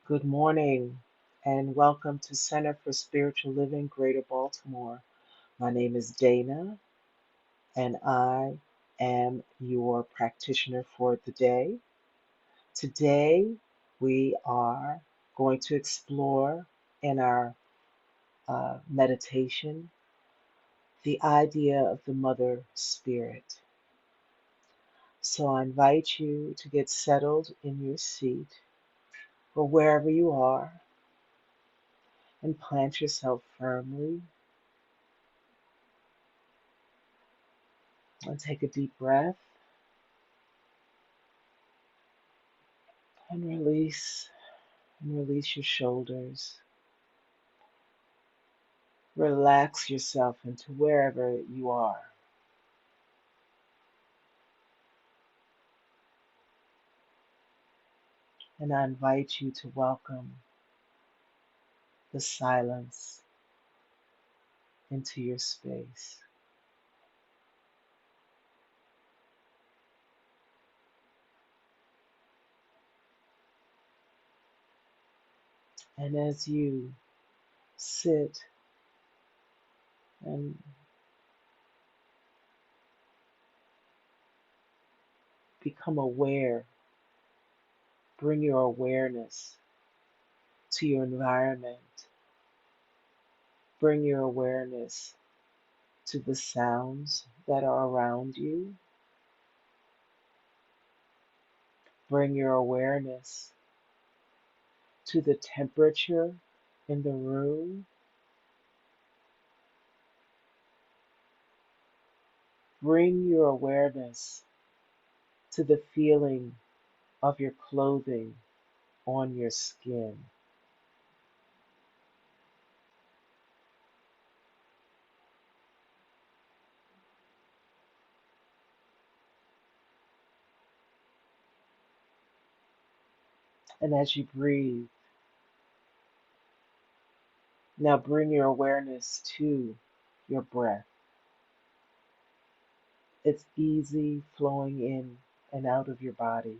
Good morning and welcome to Center for Spiritual Living, Greater Baltimore. My name is Dana and I am your practitioner for the day. Today we are going to explore in our meditation the idea of the Mother Spirit. So I invite you to get settled in your seat or wherever you are and plant yourself firmly and take a deep breath and release your shoulders. Relax yourself into wherever you are. And I invite you to welcome the silence into your space. And as you sit and become aware, bring your awareness to your environment. Bring your awareness to the sounds that are around you. Bring your awareness to the temperature in the room. Bring your awareness to the feeling of your clothing on your skin. And as you breathe, now bring your awareness to your breath. It's easy flowing in and out of your body.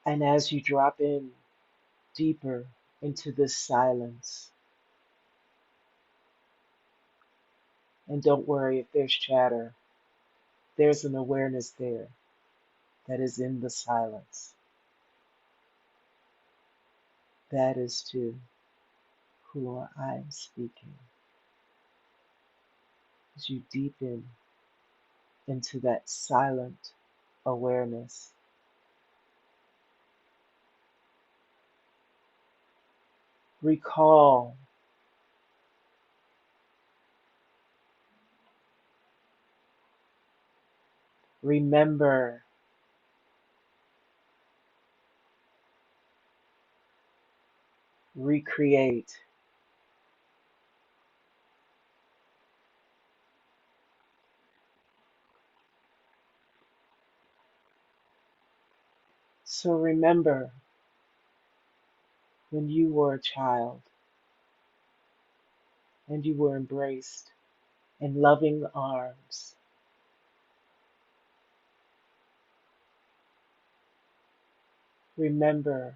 And as you drop in deeper into this silence, and don't worry if there's chatter, there's an awareness there that is in the silence. That is to who I am speaking. As you deepen into that silent awareness, recall, remember, recreate. So remember when you were a child and you were embraced in loving arms. Remember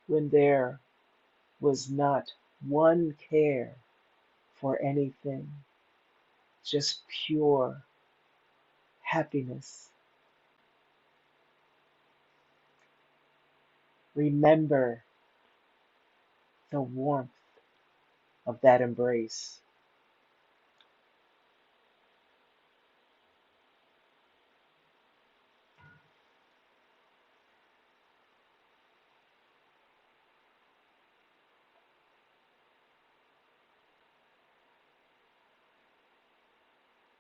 when there was not one care for anything, just pure happiness. Remember the warmth of that embrace.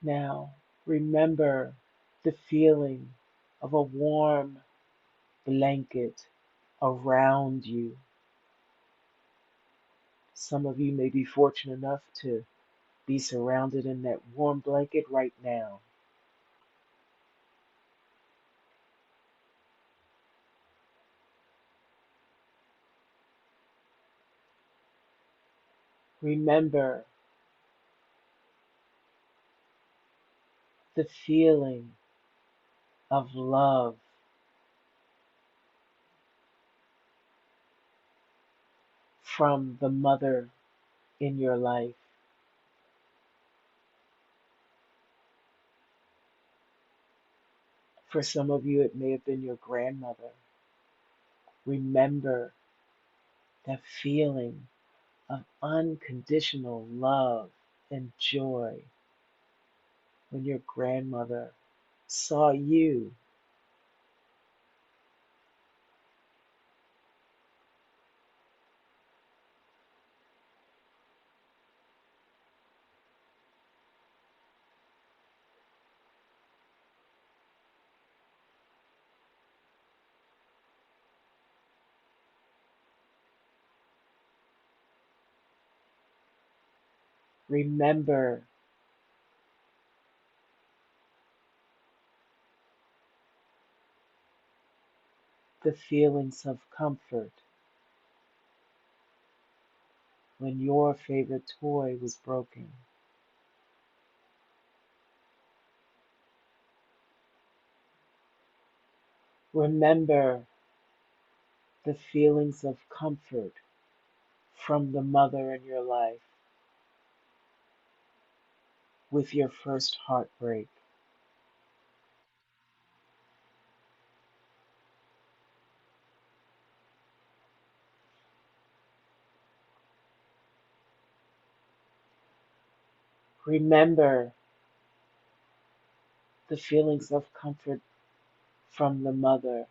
Now, remember the feeling of a warm blanket around you. Some of you may be fortunate enough to be surrounded in that warm blanket right now. Remember the feeling of love from the mother in your life. For some of you, it may have been your grandmother. Remember that feeling of unconditional love and joy when your grandmother saw you. Remember the feelings of comfort when your favorite toy was broken. Remember the feelings of comfort from the mother in your life with your first heartbreak. Remember the feelings of comfort from the mother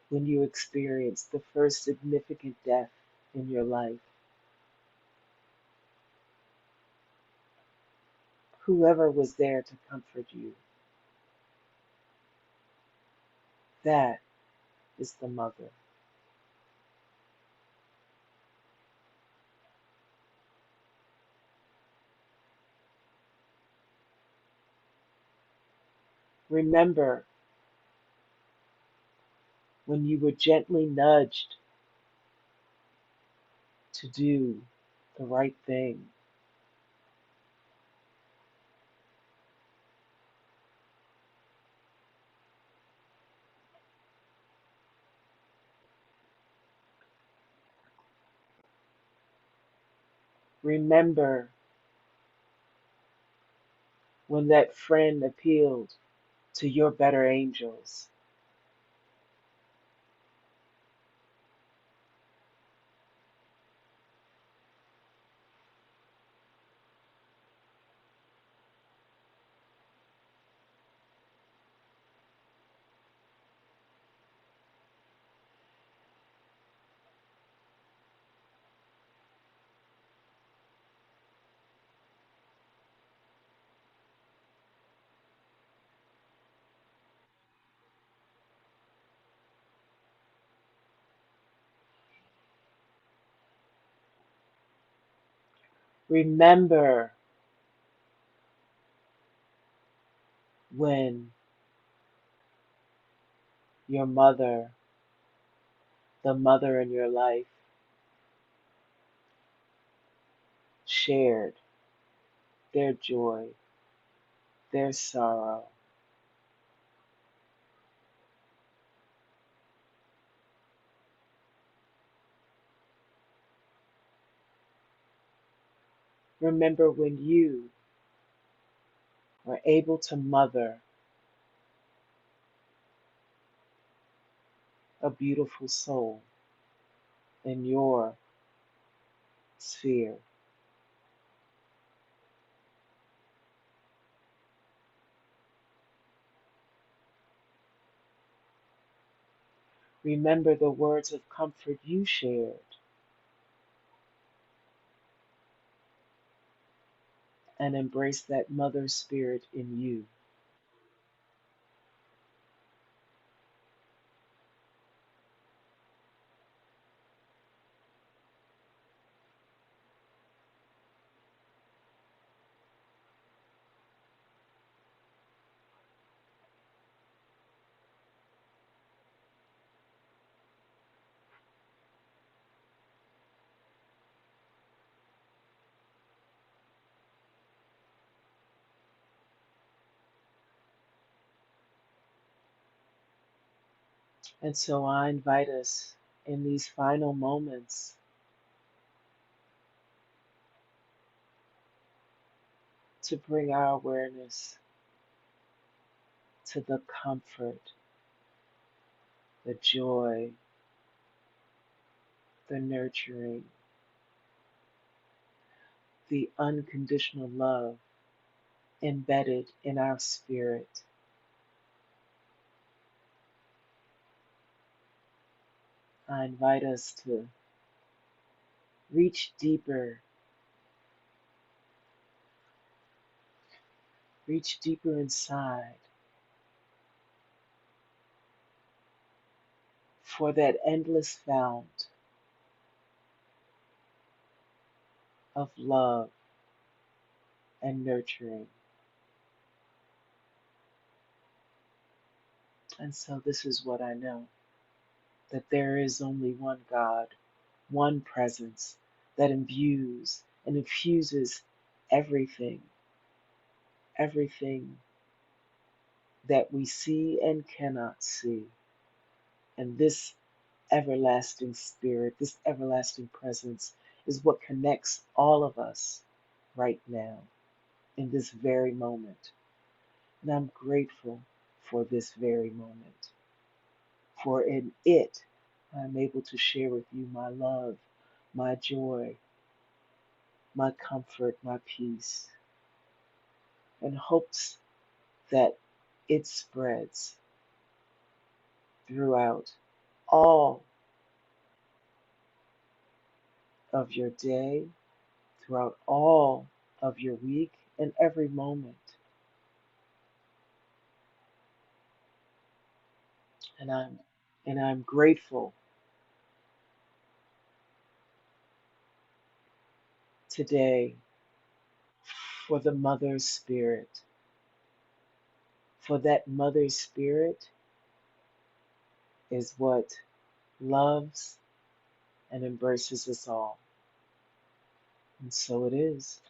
when you experienced the first significant death in your life. Whoever was there to comfort you, that is the mother. Remember when you were gently nudged to do the right thing. Remember when that friend appealed to your better angels. Remember when your mother, the mother in your life, shared their joy, their sorrow. Remember when you were able to mother a beautiful soul in your sphere. Remember the words of comfort you shared and embrace that mother spirit in you. And so I invite us in these final moments to bring our awareness to the comfort, the joy, the nurturing, the unconditional love embedded in our spirit. I invite us to reach deeper, reach deeper inside for that endless fount of love and nurturing. And so this is what I know, that there is only one God, one presence that imbues and infuses everything, everything that we see and cannot see. And this everlasting spirit, this everlasting presence is what connects all of us right now in this very moment. And I'm grateful for this very moment. For in it, I'm able to share with you my love, my joy, my comfort, my peace, and hopes that it spreads throughout all of your day, throughout all of your week, and every moment. And I'm grateful today for the mother spirit, for that mother spirit is what loves and embraces us all. And so it is.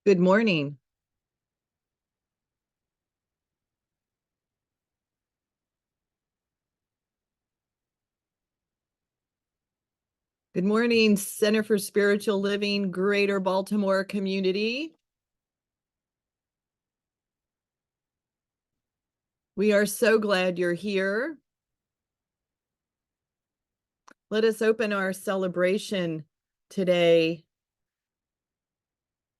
Good morning. Good morning, Center for Spiritual Living, Greater Baltimore community. We are so glad you're here. Let us open our celebration today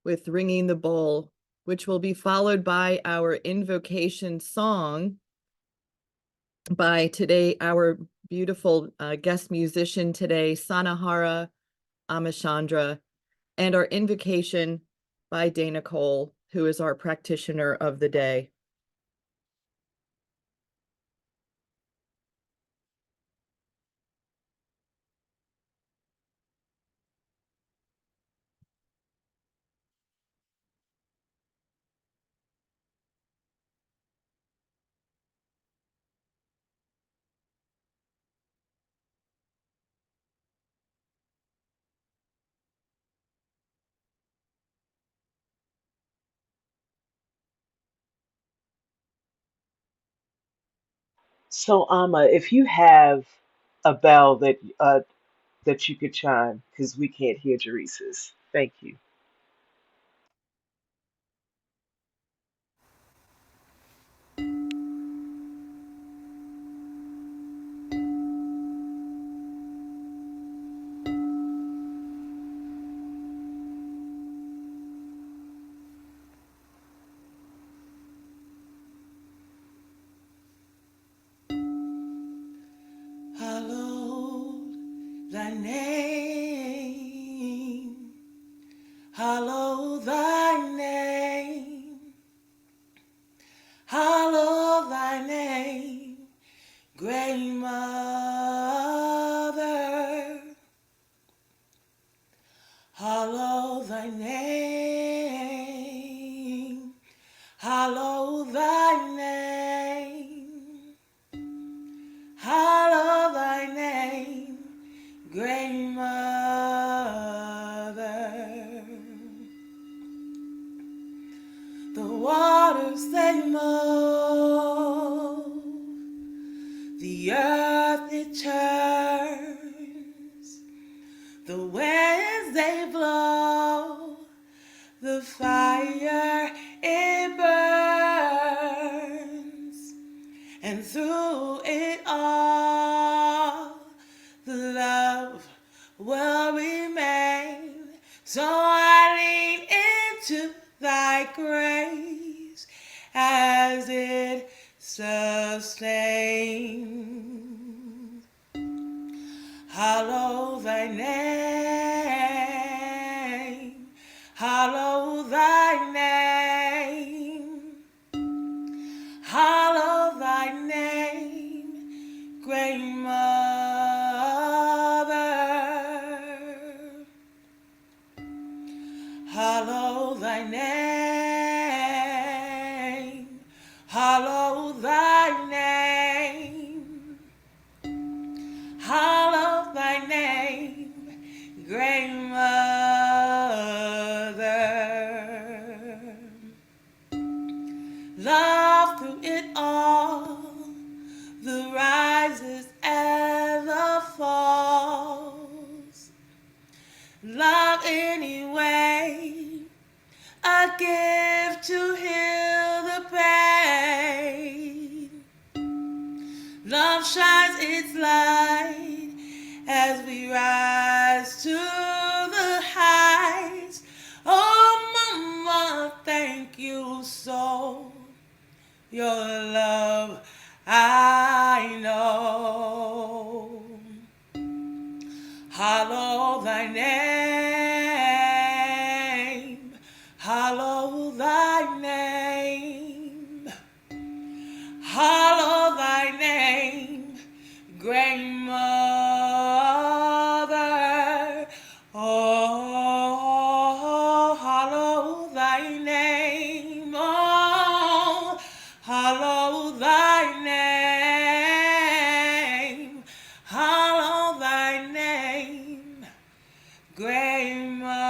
with ringing the bowl, which will be followed by our invocation song by today, our beautiful guest musician today, Sanahara Ama Chandra, and our invocation by Dana Cole, who is our practitioner of the day. So, Amma, if you have a bell that you could chime, because we can't hear Teresa's. Thank you. Hallowed thy name, hallowed thy name, hallowed thy name, great mother, hallowed thy name, hallowed thy name, hallowed thy name, great mother. The waters they move, the earth it turns, the winds they blow, the fire it burns, and through it all, the love will remain. So I lean into thy grace as it sustains. Hallow thy name, hallow thy name, hallow thy name, great mother. Hallow thy name, hallow thy name, hallow thy name, great mother. Love through it all, the rises and the falls. Love anyway, a gift to heal the pain. Love shines its light as we rise to the heights. Oh, Mama, thank you so. Your love I know. Hallow thy name, hallow thy name, hallow thy name, great mother. Oh, hallow thy name, oh, hallow thy name, hallow thy name, great mother.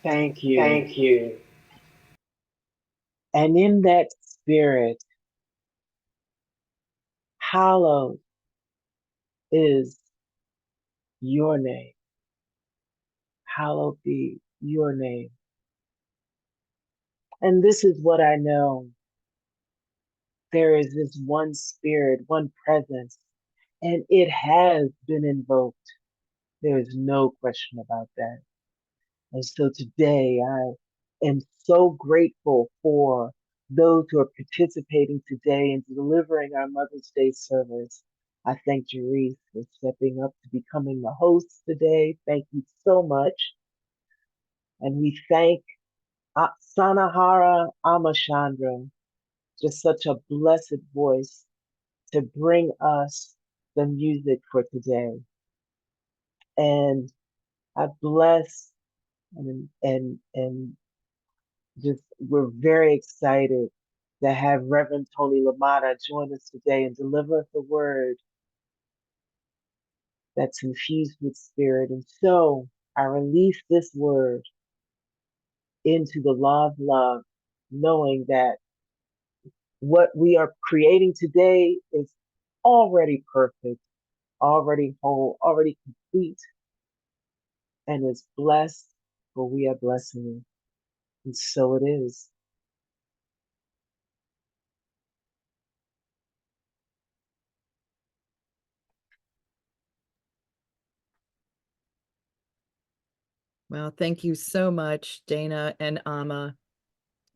Thank you. Thank you. And in that spirit, hallowed is your name. Hallowed be your name. And this is what I know. There is this one spirit, one presence, and it has been invoked. There is no question about that. And so today I am so grateful for those who are participating today in delivering our Mother's Day service. I thank Jerice for stepping up to becoming the host today. Thank you so much. And we thank Sanahara Ama Chandra, just such a blessed voice to bring us the music for today. And I bless and just we're very excited to have Reverend Toni LaMotta join us today and deliver the word that's infused with spirit. And so I release this word into the law of love, knowing that what we are creating today is already perfect, already whole, already complete, and is blessed, for we are blessing it. And so it is. Well, thank you so much, Dana and Ama.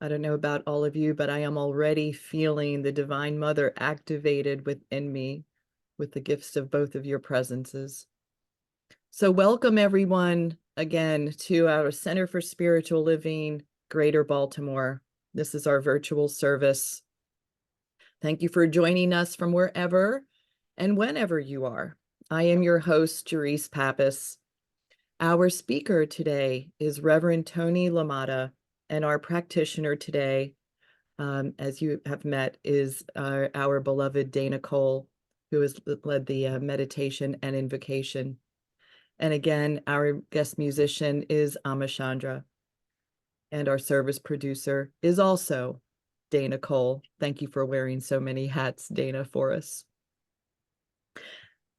I don't know about all of you, but I am already feeling the Divine Mother activated within me with the gifts of both of your presences. So welcome everyone again to our Center for Spiritual Living, Greater Baltimore. This is our virtual service. Thank you for joining us from wherever and whenever you are. I am your host, Jerice Pappas. Our speaker today is Reverend Toni LaMotta, and our practitioner today, as you have met, is our beloved Dana Cole, who has led the meditation and invocation. And again, our guest musician is Ama Chandra. And our service producer is also Dana Cole. Thank you for wearing so many hats, Dana, for us.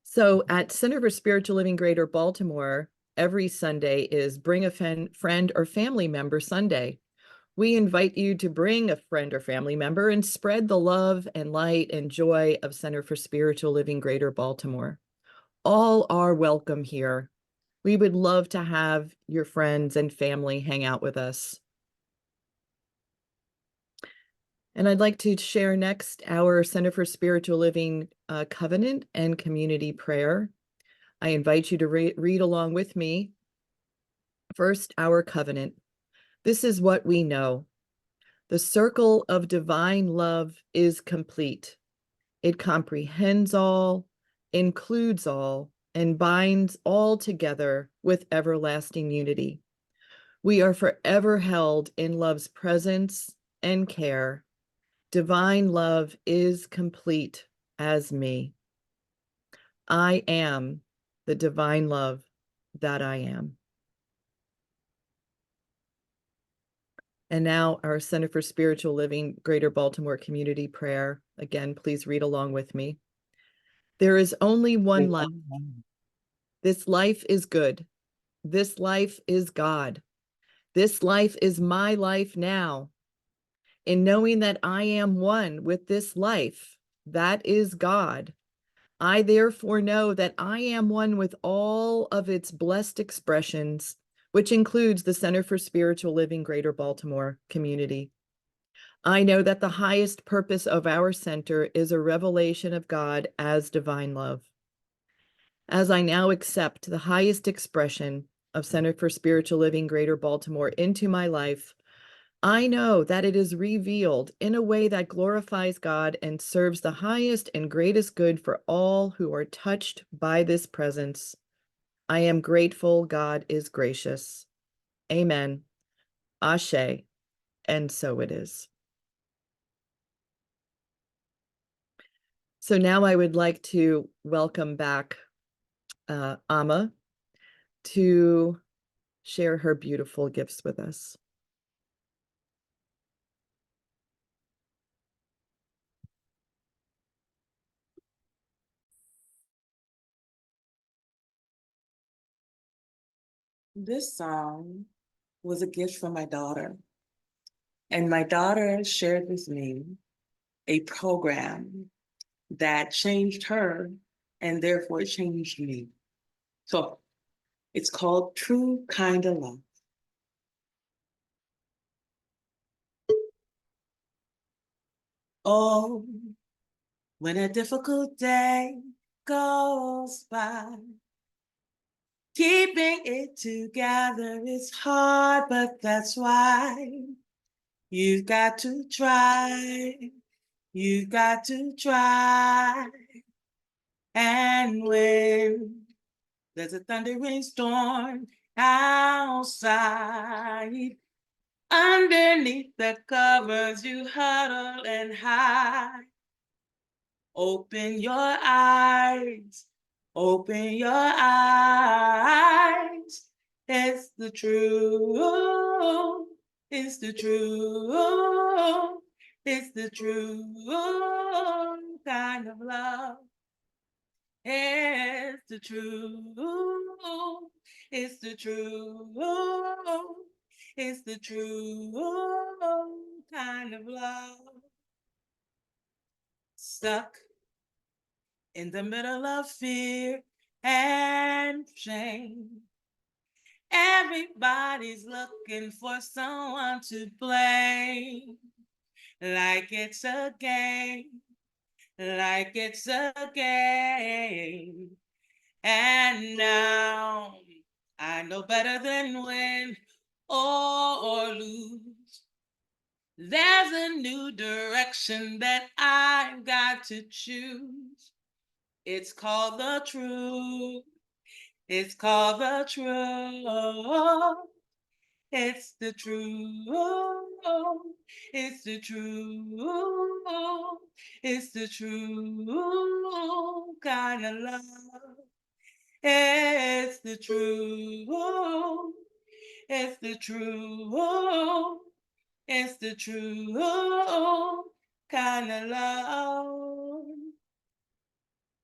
So at Center for Spiritual Living Greater Baltimore, every Sunday is Bring a Friend or Family Member Sunday. We invite you to bring a friend or family member and spread the love and light and joy of Center for Spiritual Living Greater Baltimore. All are welcome here. We would love to have your friends and family hang out with us. And I'd like to share next our Center for Spiritual Living Covenant and Community Prayer. I invite you to read along with me. First, our covenant. This is what we know. The circle of divine love is complete. It comprehends all, includes all, and binds all together with everlasting unity. We are forever held in love's presence and care. Divine love is complete as me. I am the divine love that I am. And now our Center for Spiritual Living Greater Baltimore Community Prayer. Again, please read along with me. There is only one life. This life is good. This life is God. This life is my life now. In knowing that I am one with this life, that is God, I therefore know that I am one with all of its blessed expressions, which includes the Center for Spiritual Living Greater Baltimore community. I know that the highest purpose of our center is a revelation of God as divine love. As I now accept the highest expression of Center for Spiritual Living Greater Baltimore into my life, I know that it is revealed in a way that glorifies God and serves the highest and greatest good for all who are touched by this presence. I am grateful God is gracious. Amen. Ashe. And so it is. So now I would like to welcome back Ama to share her beautiful gifts with us. This song was a gift from my daughter. And my daughter shared with me a program that changed her and therefore changed me. So it's called True Kinda Love. Oh, when a difficult day goes by, keeping it together is hard, but that's why you've got to try. You've got to try. And when there's a thundering storm outside, underneath the covers you huddle and hide. Open your eyes, open your eyes. It's the truth, it's the truth, it's the true kind of love. It's the truth, it's the truth, it's the true kind of love. Stuck in the middle of fear and shame. Everybody's looking for someone to blame. Like it's a game, like it's a game. And now I know better than win or lose. There's a new direction that I've got to choose. It's called the truth. It's called the truth. It's the truth. It's the truth. It's the true kind of love. It's the truth. It's the truth. It's the true kind of love.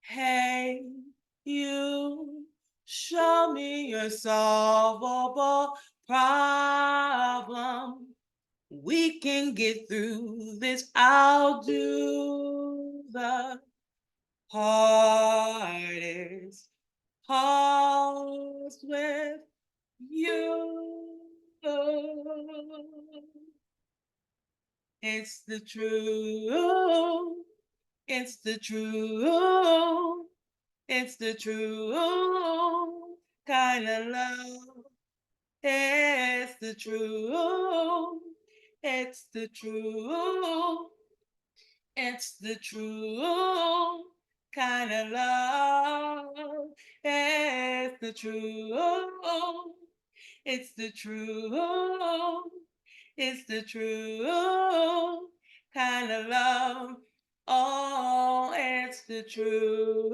Hey, you, show me your solvable problem. We can get through this. I'll do the hardest parts with you. It's the truth. It's the truth. It's the true kind of love. It's the truth. It's the truth. It's the true kind of love. It's the truth. It's the truth. It's the true kind of love. Oh, it's the truth.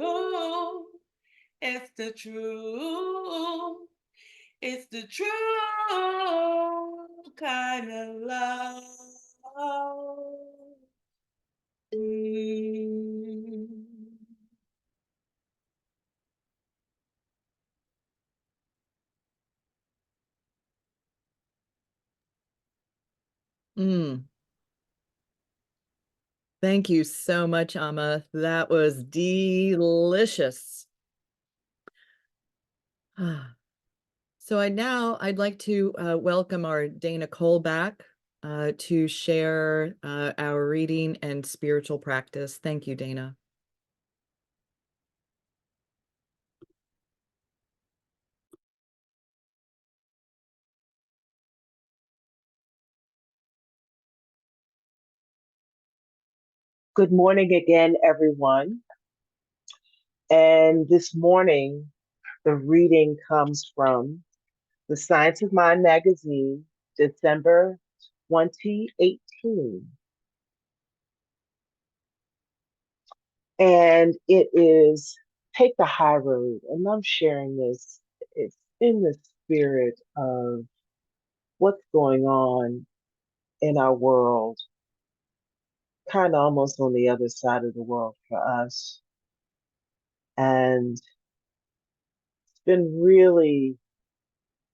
It's the truth. It's the true kind of love. Mm. Thank you so much, Ama. That was delicious. So I'd like to welcome our Dana Cole back to share our reading and spiritual practice. Thank you, Dana. Good morning again, everyone. And this morning, the reading comes from the Science of Mind magazine, December 2018. And it is Take the High Road. And I'm sharing this. It's in this spirit of what's going on in our world, kind of almost on the other side of the world for us. And it's been really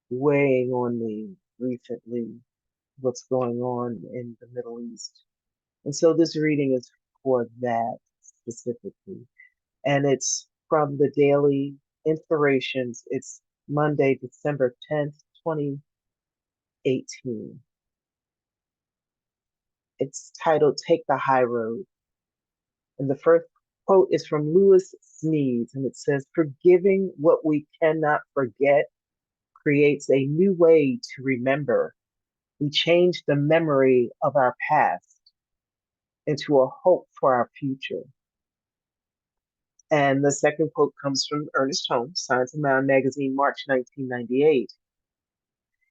weighing on me recently what's going on in the Middle East. And so this reading is for that specifically. And it's from the Daily Inspirations. It's Monday, December 10th, 2018. It's titled Take the High Road. And the first quote is from Lewis Smedes, and it says, "Forgiving what we cannot forget creates a new way to remember. We change the memory of our past into a hope for our future." And the second quote comes from Ernest Holmes, Science of Mind magazine, March 1998.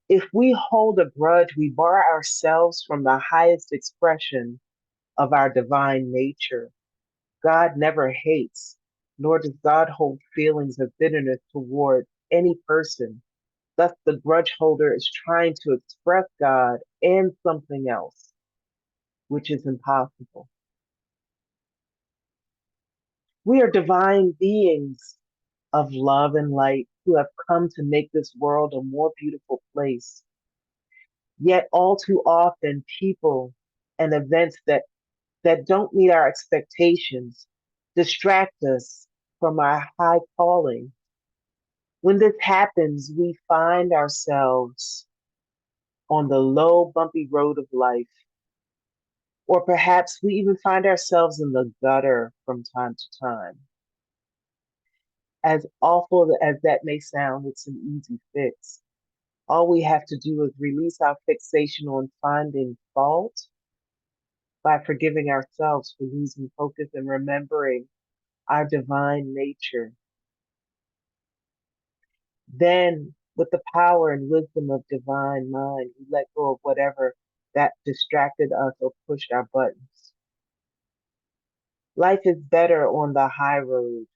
"If we hold a grudge, we bar ourselves from the highest expression of our divine nature. God never hates, nor does God hold feelings of bitterness toward any person. Thus, the grudge holder is trying to express God and something else, which is impossible. We are divine beings of love and light who have come to make this world a more beautiful place. Yet all too often, people and events that don't meet our expectations distract us from our high calling. When this happens, we find ourselves on the low, bumpy road of life, or perhaps we even find ourselves in the gutter from time to time. As awful as that may sound, it's an easy fix. All we have to do is release our fixation on finding fault by forgiving ourselves for losing focus and remembering our divine nature. Then, with the power and wisdom of divine mind, we let go of whatever that distracted us or pushed our buttons. Life is better on the high road.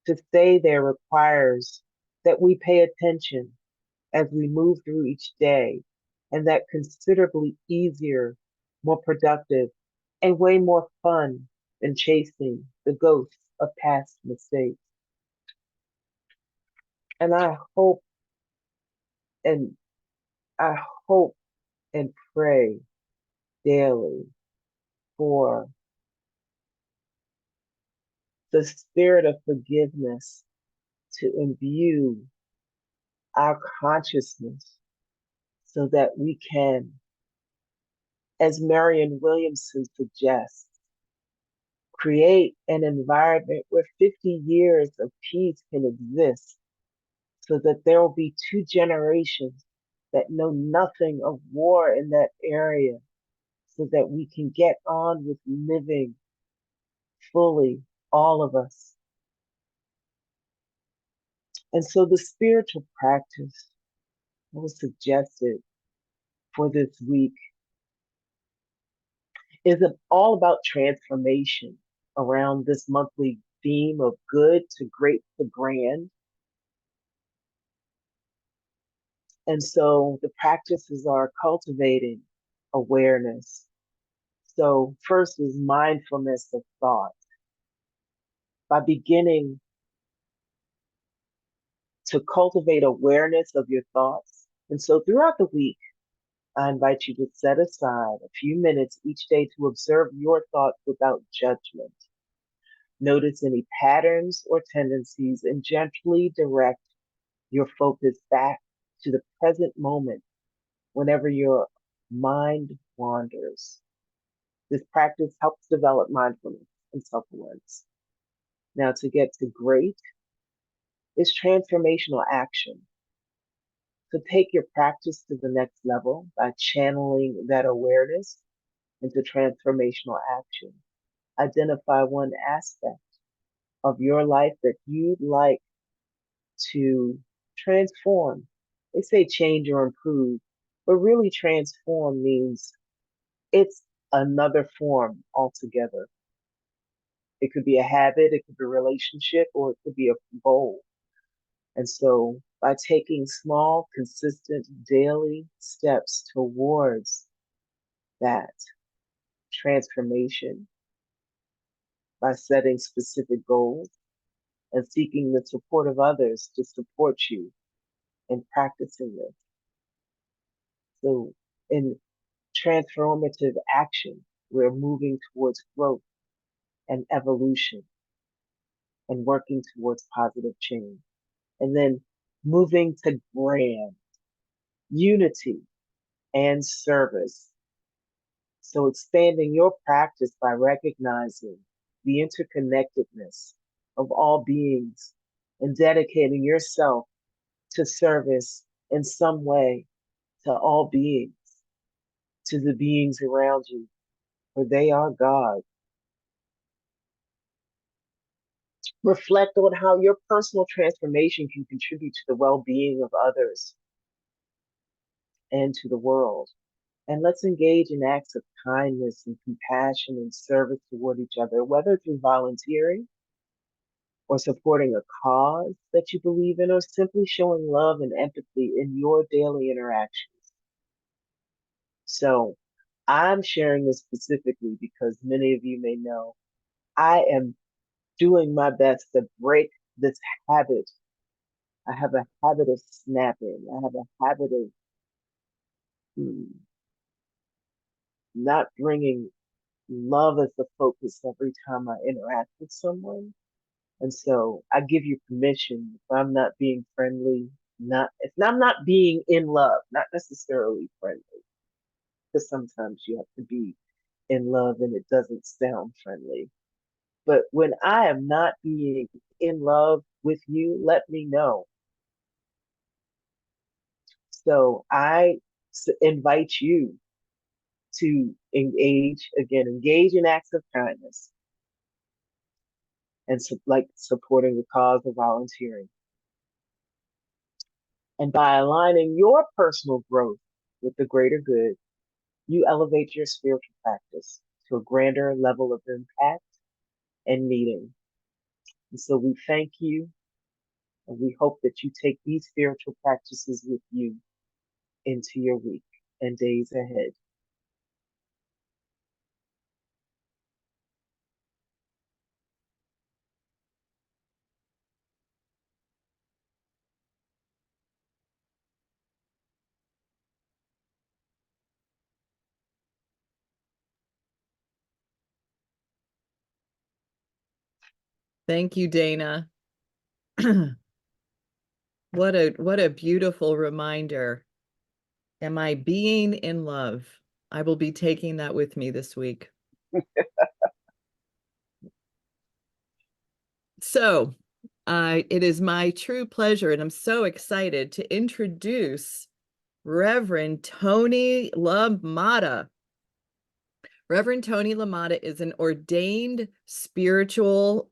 To stay there requires that we pay attention as we move through each day, and that considerably easier, more productive, and way more fun than chasing the ghosts of past mistakes. And and I hope and pray daily for the spirit of forgiveness to imbue our consciousness so that we can, as Marianne Williamson suggests, create an environment where 50 years of peace can exist so that there will be two generations that know nothing of war in that area so that we can get on with living fully, all of us. And so the spiritual practice that was suggested for this week is all about transformation around this monthly theme of good to great to grand. And so the practices are cultivating awareness. So first is mindfulness of thought. By beginning to cultivate awareness of your thoughts. And so throughout the week, I invite you to set aside a few minutes each day to observe your thoughts without judgment. Notice any patterns or tendencies and gently direct your focus back to the present moment whenever your mind wanders. This practice helps develop mindfulness and self-awareness. Now, to get to great is transformational action. So take your practice to the next level by channeling that awareness into transformational action. Identify one aspect of your life that you'd like to transform. They say change or improve, but really transform means it's another form altogether. It could be a habit, it could be a relationship, or it could be a goal. And so by taking small, consistent daily steps towards that transformation, by setting specific goals and seeking the support of others to support you in practicing this. So in transformative action, we're moving towards growth and evolution and working towards positive change. And then moving to grand unity and service. So expanding your practice by recognizing the interconnectedness of all beings and dedicating yourself to service in some way to all beings, to the beings around you, for they are God. Reflect on how your personal transformation can contribute to the well-being of others and to the world. And let's engage in acts of kindness and compassion and service toward each other, whether through volunteering or supporting a cause that you believe in, or simply showing love and empathy in your daily interactions. So I'm sharing this specifically because many of you may know I am doing my best to break this habit. I have a habit of snapping. I have a habit of not bringing love as the focus every time I interact with someone. And so I give you permission if I'm not being friendly, if I'm not being in love, not necessarily friendly, because sometimes you have to be in love and it doesn't sound friendly. But when I am not being in love with you, let me know. So I invite you to engage in acts of kindness and like supporting the cause of volunteering. And by aligning your personal growth with the greater good, you elevate your spiritual practice to a grander level of impact and meaning. And so we thank you, and we hope that you take these spiritual practices with you into your week and days ahead. Thank you, Dana. What a beautiful reminder. Am I being in love? I will be taking that with me this week. So it is my true pleasure, and I'm so excited to introduce Reverend Toni LaMotta. Reverend Toni LaMotta is an ordained spiritual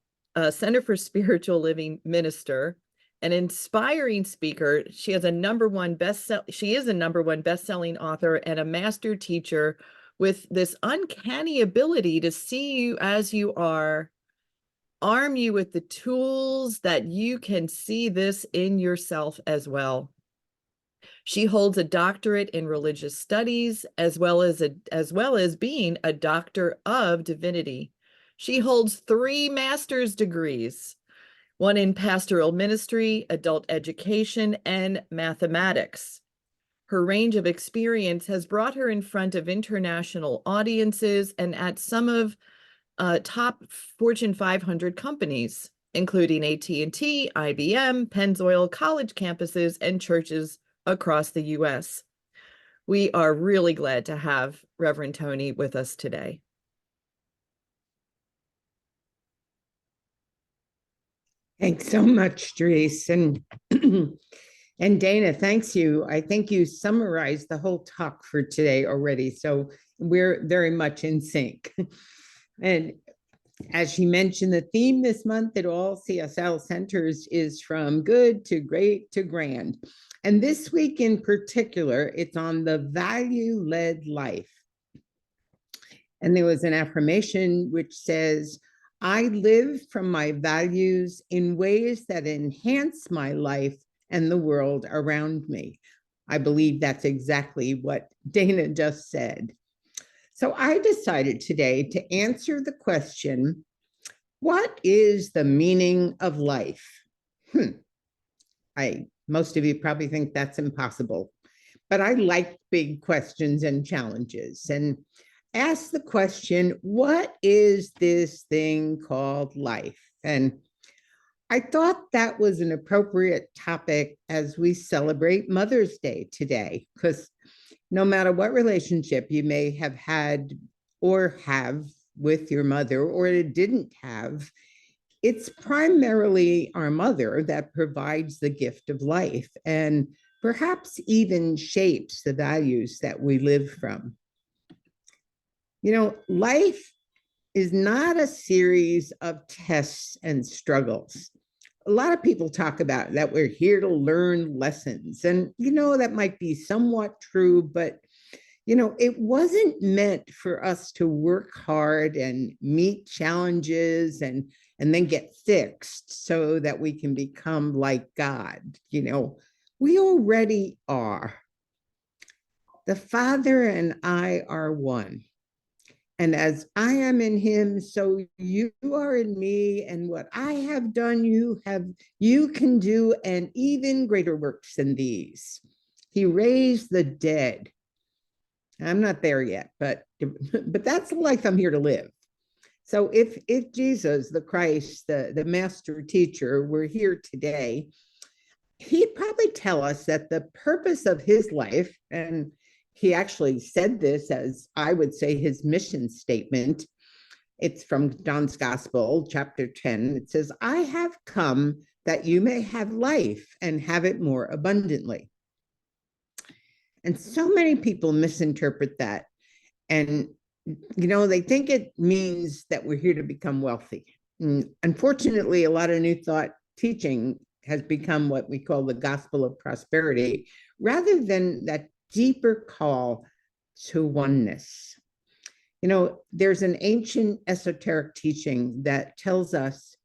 Center for Spiritual Living minister, an inspiring speaker. She is a number one best-selling author and a master teacher with this uncanny ability to see you as you are, arm you with the tools that you can see this in yourself as well. She holds a doctorate in religious studies as well as being a doctor of divinity. She holds 3 master's degrees, one in pastoral ministry, adult education, and mathematics. Her range of experience has brought her in front of international audiences and at some of top Fortune 500 companies, including AT&T, IBM, Pennzoil, college campuses, and churches across the U.S. We are really glad to have Reverend Toni with us today. Thanks so much, Therese. And Dana, thanks you. I think you summarized the whole talk for today already. So we're very much in sync. And as she mentioned, the theme this month at all CSL centers is from good to great to grand. And this week in particular, it's on the value-led life. And there was an affirmation which says, I live from my values in ways that enhance my life and the world around me. I believe that's exactly what Dana just said. So I decided today to answer the question, what is the meaning of life? Most of you probably think that's impossible, but I like big questions and challenges, and ask the question, what is this thing called life? And I thought that was an appropriate topic as we celebrate Mother's Day today, because no matter what relationship you may have had or have with your mother or didn't have, it's primarily our mother that provides the gift of life and perhaps even shapes the values that we live from. You know, life is not a series of tests and struggles. A lot of people talk about that we're here to learn lessons. And, that might be somewhat true, but, it wasn't meant for us to work hard and meet challenges and then get fixed so that we can become like God. We already are. The Father and I are one. And as I am in him, so you are in me, and what I have done, you can do, and even greater works than these. He raised the dead. I'm not there yet, but that's the life I'm here to live. So if Jesus, the Christ, the master teacher, were here today, he'd probably tell us that the purpose of his life, and he actually said this as, I would say, his mission statement. It's from John's Gospel, chapter 10. It says, I have come that you may have life and have it more abundantly. And so many people misinterpret that. And, they think it means that we're here to become wealthy. And unfortunately, a lot of New Thought teaching has become what we call the gospel of prosperity, rather than that deeper call to oneness. There's an ancient esoteric teaching that tells us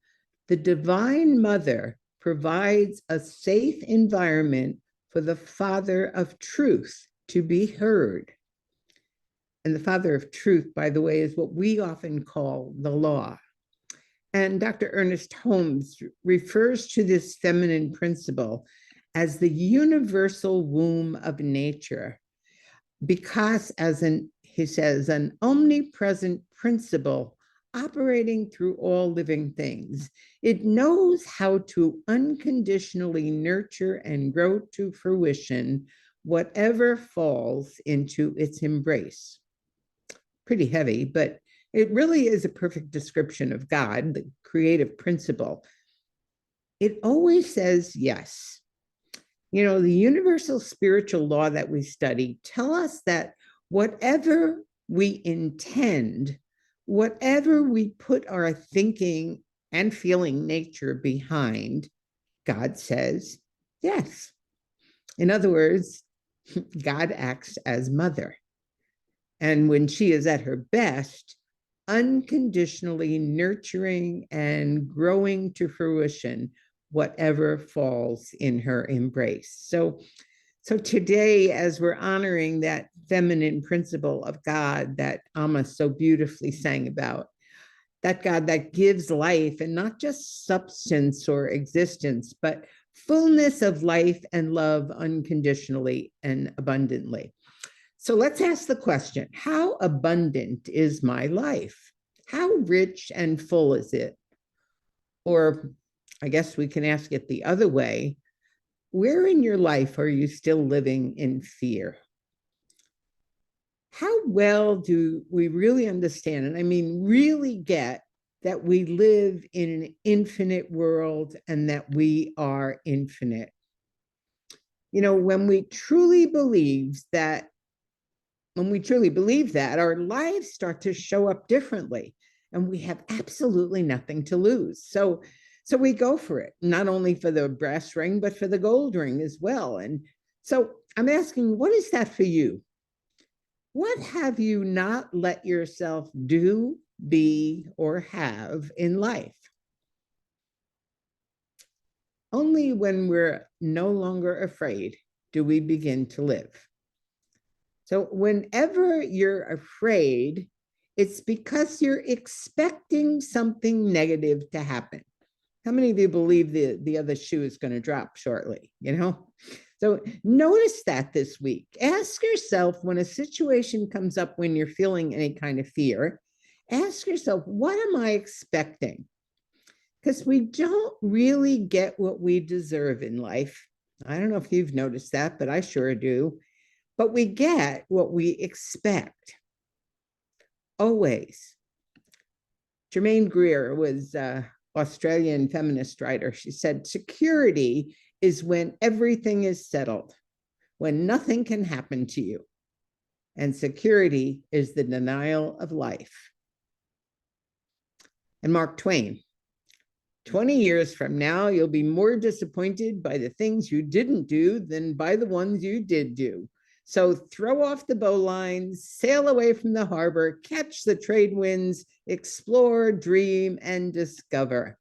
the Divine Mother provides a safe environment for the Father of Truth to be heard. And the Father of Truth, by the way, is what we often call the law. And Dr. Ernest Holmes refers to this feminine principle as the universal womb of nature, because he says, an omnipresent principle operating through all living things. It knows how to unconditionally nurture and grow to fruition whatever falls into its embrace. Pretty heavy, but it really is a perfect description of God, the creative principle. It always says yes. The universal spiritual law that we study tell us that whatever we intend, whatever we put our thinking and feeling nature behind, God says yes. In other words, God acts as mother. And when she is at her best, unconditionally nurturing and growing to fruition whatever falls in her embrace. So today, as we're honoring that feminine principle of God that Ama so beautifully sang about, that God that gives life, and not just substance or existence, but fullness of life and love unconditionally and abundantly. So let's ask the question, how abundant is my life? How rich and full is it? Or I guess we can ask it the other way. Where in your life are you still living in fear? How well do we really understand, and I mean really get, that we live in an infinite world and that we are infinite? When we truly believe that, our lives start to show up differently, and we have absolutely nothing to lose. So we go for it, not only for the brass ring, but for the gold ring as well. And so I'm asking, what is that for you? What have you not let yourself do, be, or have in life? Only when we're no longer afraid do we begin to live. So whenever you're afraid, it's because you're expecting something negative to happen. How many of you believe the other shoe is going to drop shortly? So notice that this week. Ask yourself, when a situation comes up when you're feeling any kind of fear, ask yourself, what am I expecting? Because we don't really get what we deserve in life. I don't know if you've noticed that, but I sure do. But we get what we expect. Always. Germaine Greer was an Australian feminist writer. She said, security is when everything is settled, when nothing can happen to you. And security is the denial of life. And Mark Twain, 20 years from now, you'll be more disappointed by the things you didn't do than by the ones you did do. So throw off the bowlines, sail away from the harbor, catch the trade winds, explore, dream, and discover.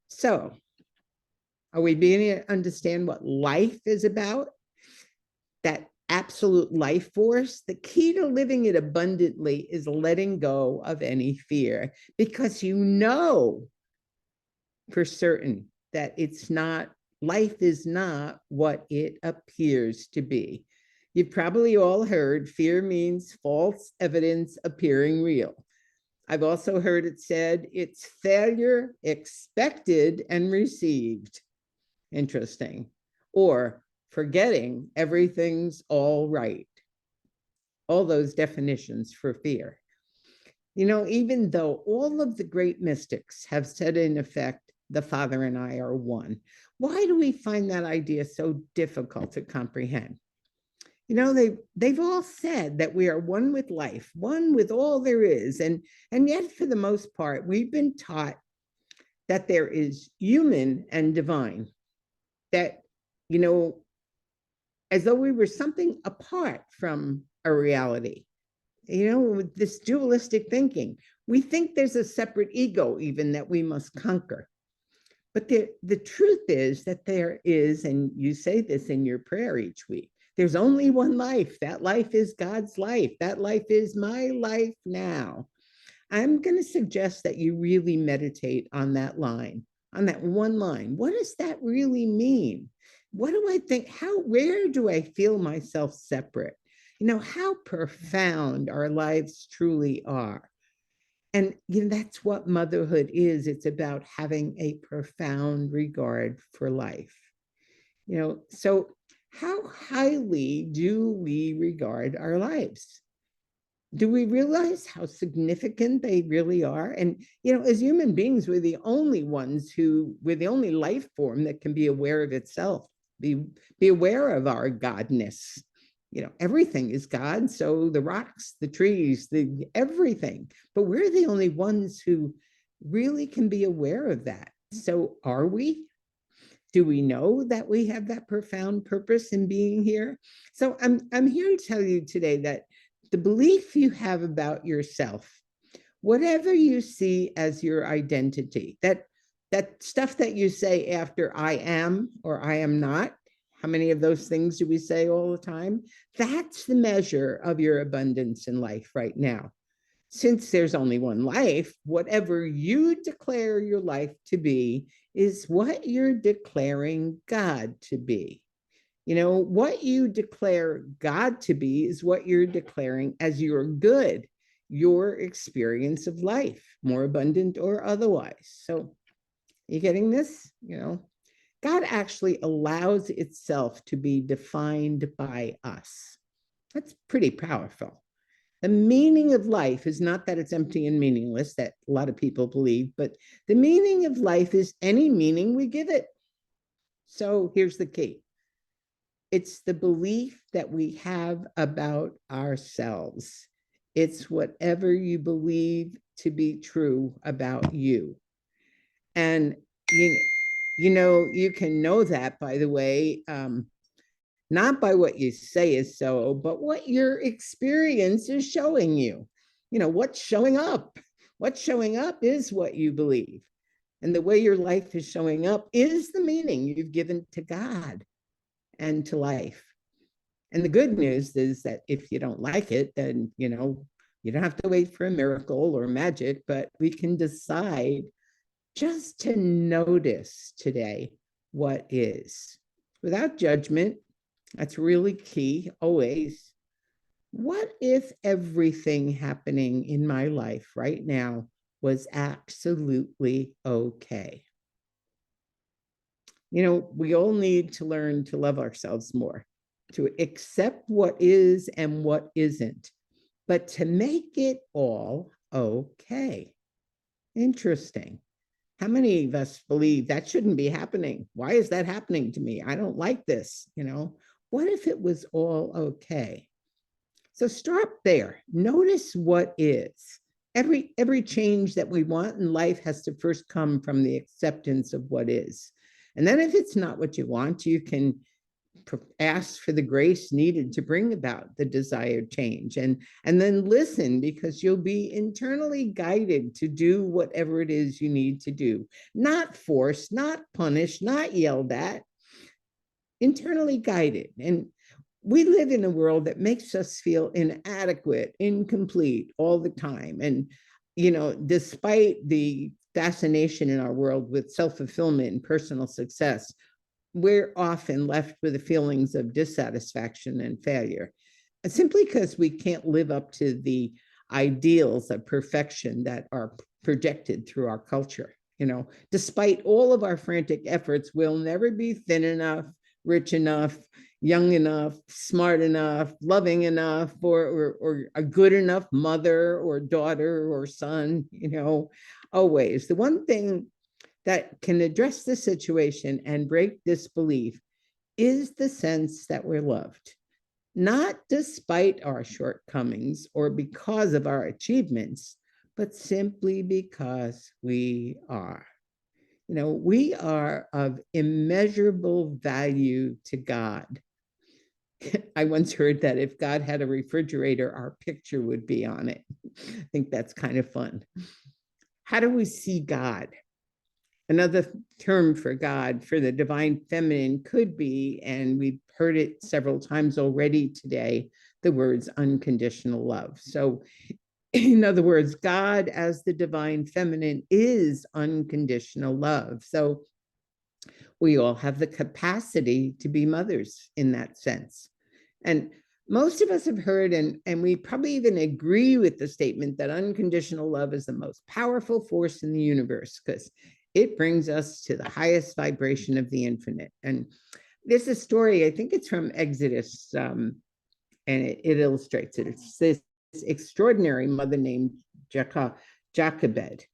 So, are we beginning to understand what life is about? That absolute life force. The key to living it abundantly is letting go of any fear, because you know for certain that life is not what it appears to be. You've probably all heard fear means false evidence appearing real. I've also heard it said it's failure expected and received. Interesting. Or forgetting everything's all right. All those definitions for fear. Even though all of the great mystics have said in effect, the Father and I are one, why do we find that idea so difficult to comprehend? They've all said that we are one with life, one with all there is. And yet, for the most part, we've been taught that there is human and divine, that, as though we were something apart from a reality. With this dualistic thinking, we think there's a separate ego even that we must conquer. But the truth is that there is, and you say this in your prayer each week, there's only one life. That life is God's life. That life is my life now. I'm going to suggest that you really meditate on that line, on that one line. What does that really mean? What do I think? Where do I feel myself separate? How profound our lives truly are. And that's what motherhood is. It's about having a profound regard for life. So how highly do we regard our lives? Do we realize how significant they really are? And, as human beings, we're the only life form that can be aware of itself, be aware of our godness. Everything is God. So the rocks, the trees, everything, but we're the only ones who really can be aware of that. So are we? Do we know that we have that profound purpose in being here? So I'm here to tell you today that the belief you have about yourself, whatever you see as your identity, that stuff that you say after I am or I am not, how many of those things do we say all the time? That's the measure of your abundance in life right now. Since there's only one life, whatever you declare your life to be is what you're declaring God to be. What you declare God to be is what you're declaring as your good, your experience of life, more abundant or otherwise. So, you getting this? God actually allows itself to be defined by us. That's pretty powerful. The meaning of life is not that it's empty and meaningless, that a lot of people believe, but the meaning of life is any meaning we give it. So here's the key. It's the belief that we have about ourselves. It's whatever you believe to be true about you. And, you can know that, by the way, not by what you say is so, but what your experience is showing you. What's showing up? What's showing up is what you believe. And the way your life is showing up is the meaning you've given to God and to life. And the good news is that if you don't like it, then, you don't have to wait for a miracle or magic, but we can decide just to notice today what is without judgment. That's really key always. What if everything happening in my life right now was absolutely okay? We all need to learn to love ourselves more, to accept what is and what isn't, but to make it all okay. Interesting. How many of us believe that shouldn't be happening? Why is that happening to me? I don't like this. What if it was all okay? So start there. Notice what is. Every change that we want in life has to first come from the acceptance of what is. And then if it's not what you want, you can ask for the grace needed to bring about the desired change, and then listen, because you'll be internally guided to do whatever it is you need to do. Not forced, not punished, not yelled at, internally guided. And we live in a world that makes us feel inadequate, incomplete all the time. And, despite the fascination in our world with self-fulfillment and personal success, we're often left with the feelings of dissatisfaction and failure, simply because we can't live up to the ideals of perfection that are projected through our culture. Despite all of our frantic efforts, we'll never be thin enough, rich enough, young enough, smart enough, loving enough, or a good enough mother or daughter or son. Always the one thing that can address the situation and break disbelief is the sense that we're loved, not despite our shortcomings or because of our achievements, but simply because we are. We are of immeasurable value to God. I once heard that if God had a refrigerator, our picture would be on it. I think that's kind of fun. How do we see God? Another term for God, for the divine feminine, could be, and we've heard it several times already today, the words unconditional love. So, in other words, God as the divine feminine is unconditional love. So, we all have the capacity to be mothers in that sense. And most of us have heard, and we probably even agree with the statement that unconditional love is the most powerful force in the universe, because it brings us to the highest vibration of the infinite. And there's a story, I think it's from Exodus, and it illustrates it. It's this extraordinary mother named Jochebed.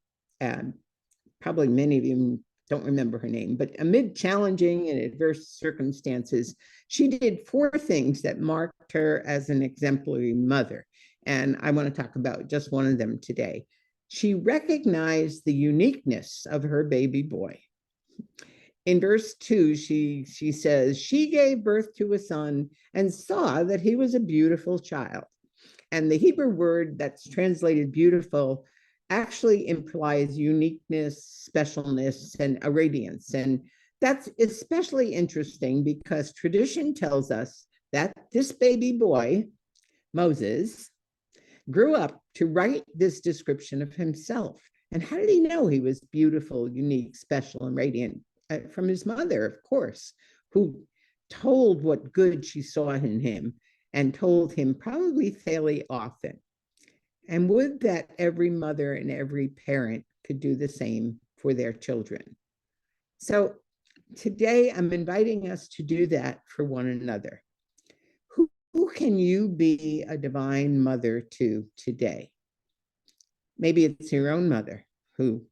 Probably many of you don't remember her name, but amid challenging and adverse circumstances, she did 4 things that marked her as an exemplary mother. And I want to talk about just one of them today. She recognized the uniqueness of her baby boy. In verse 2, she says, she gave birth to a son and saw that he was a beautiful child. And the Hebrew word that's translated beautiful actually implies uniqueness, specialness, and a radiance. And that's especially interesting because tradition tells us that this baby boy, Moses, grew up to write this description of himself. And how did he know he was beautiful, unique, special, and radiant? From his mother, of course, who told what good she saw in him and told him probably fairly often. And would that every mother and every parent could do the same for their children. So today I'm inviting us to do that for one another. Who can you be a divine mother to today? Maybe it's your own mother who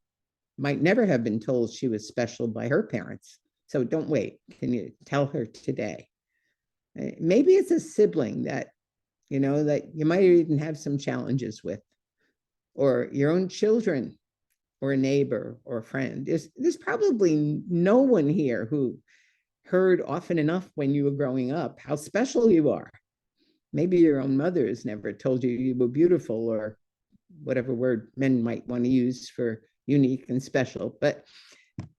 might never have been told she was special by her parents. So don't wait. Can you tell her today? Maybe it's a sibling that you might even have some challenges with, or your own children, or a neighbor or a friend. There's probably no one here who heard often enough when you were growing up how special you are. Maybe your own mother has never told you you were beautiful, or whatever word men might want to use for unique and special. But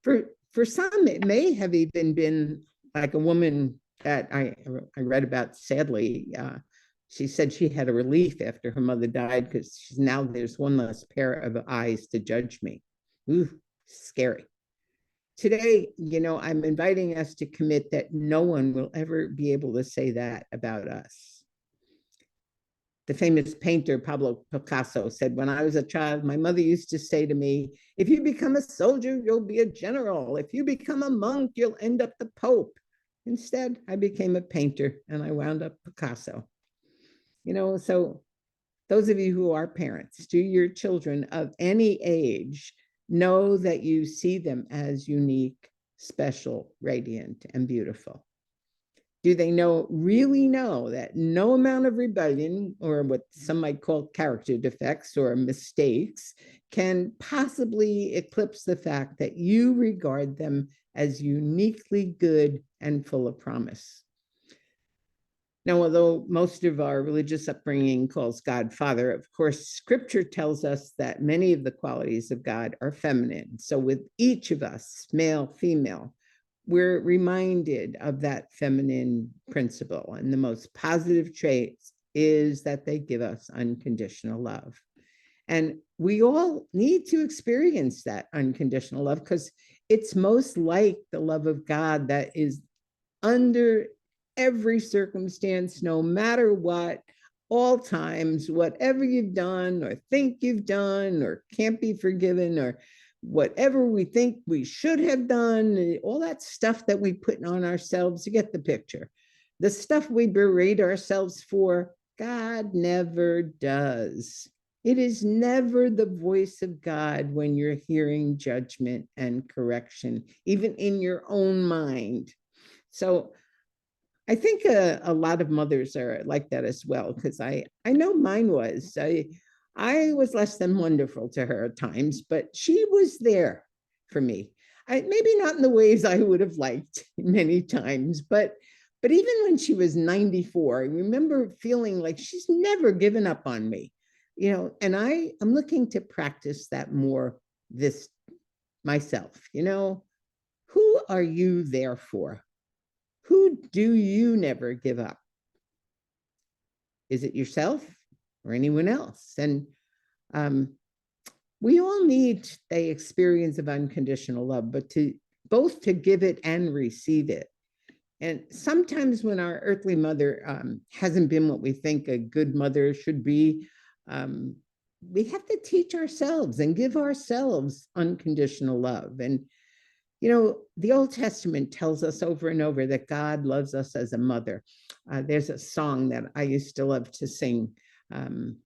for some, it may have even been like a woman that I read about, sadly. She said she had a relief after her mother died because now there's one less pair of eyes to judge me. Ooh, scary. Today, I'm inviting us to commit that no one will ever be able to say that about us. The famous painter Pablo Picasso said, when I was a child, my mother used to say to me, if you become a soldier, you'll be a general. If you become a monk, you'll end up the Pope. Instead, I became a painter and I wound up Picasso. So those of you who are parents, do your children of any age know that you see them as unique, special, radiant, and beautiful? Do they really know that no amount of rebellion, or what some might call character defects or mistakes, can possibly eclipse the fact that you regard them as uniquely good and full of promise? Now, although most of our religious upbringing calls God Father, of course, Scripture tells us that many of the qualities of God are feminine. So with each of us, male, female, we're reminded of that feminine principle. And the most positive trait is that they give us unconditional love. And we all need to experience that unconditional love because it's most like the love of God that is under every circumstance, no matter what, all times, whatever you've done or think you've done or can't be forgiven or whatever we think we should have done, all that stuff that we put on ourselves, you get the picture. The stuff we berate ourselves for, God never does. It is never the voice of God when you're hearing judgment and correction, even in your own mind. So I think a lot of mothers are like that as well, because I know mine was. I was less than wonderful to her at times, but she was there for me. Maybe not in the ways I would have liked many times, but even when she was 94, I remember feeling like she's never given up on me, and I'm looking to practice that more this myself. Who are you there for? Who do you never give up? Is it yourself or anyone else? And we all need the experience of unconditional love, but both to give it and receive it. And sometimes when our earthly mother hasn't been what we think a good mother should be, we have to teach ourselves and give ourselves unconditional love. And the Old Testament tells us over and over that God loves us as a mother. There's a song that I used to love to sing when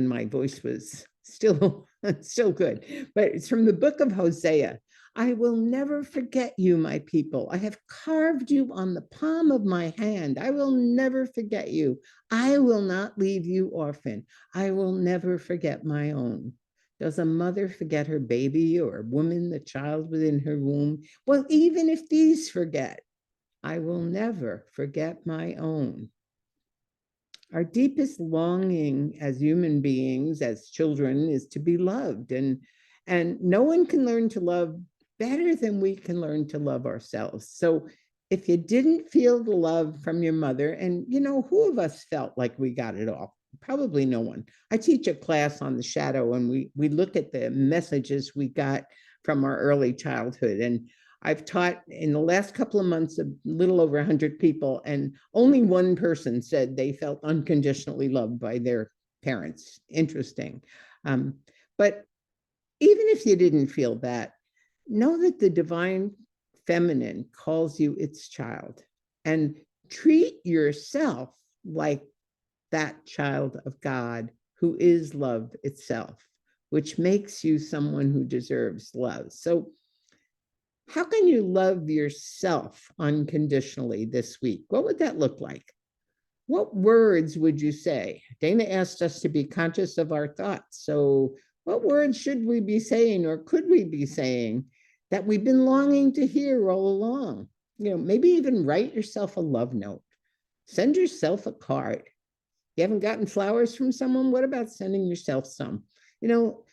my voice was still good, but it's from the book of Hosea. I will never forget you, my people. I have carved you on the palm of my hand. I will never forget you. I will not leave you orphan. I will never forget my own. Does a mother forget her baby, or a woman the child within her womb? Well, even if these forget, I will never forget my own. Our deepest longing as human beings, as children, is to be loved. And no one can learn to love better than we can learn to love ourselves. So if you didn't feel the love from your mother, and who of us felt like we got it all? Probably no one. I teach a class on the shadow, and we look at the messages we got from our early childhood. And I've taught in the last couple of months a little over 100 people, and only one person said they felt unconditionally loved by their parents. Interesting. But even if you didn't feel that, know that the divine feminine calls you its child, and treat yourself like that child of God who is love itself, which makes you someone who deserves love. So how can you love yourself unconditionally this week? What would that look like? What words would you say? Dana asked us to be conscious of our thoughts. So what words should we be saying, or could we be saying, that we've been longing to hear all along? Maybe even write yourself a love note. Send yourself a card. You haven't gotten flowers from someone? What about sending yourself some?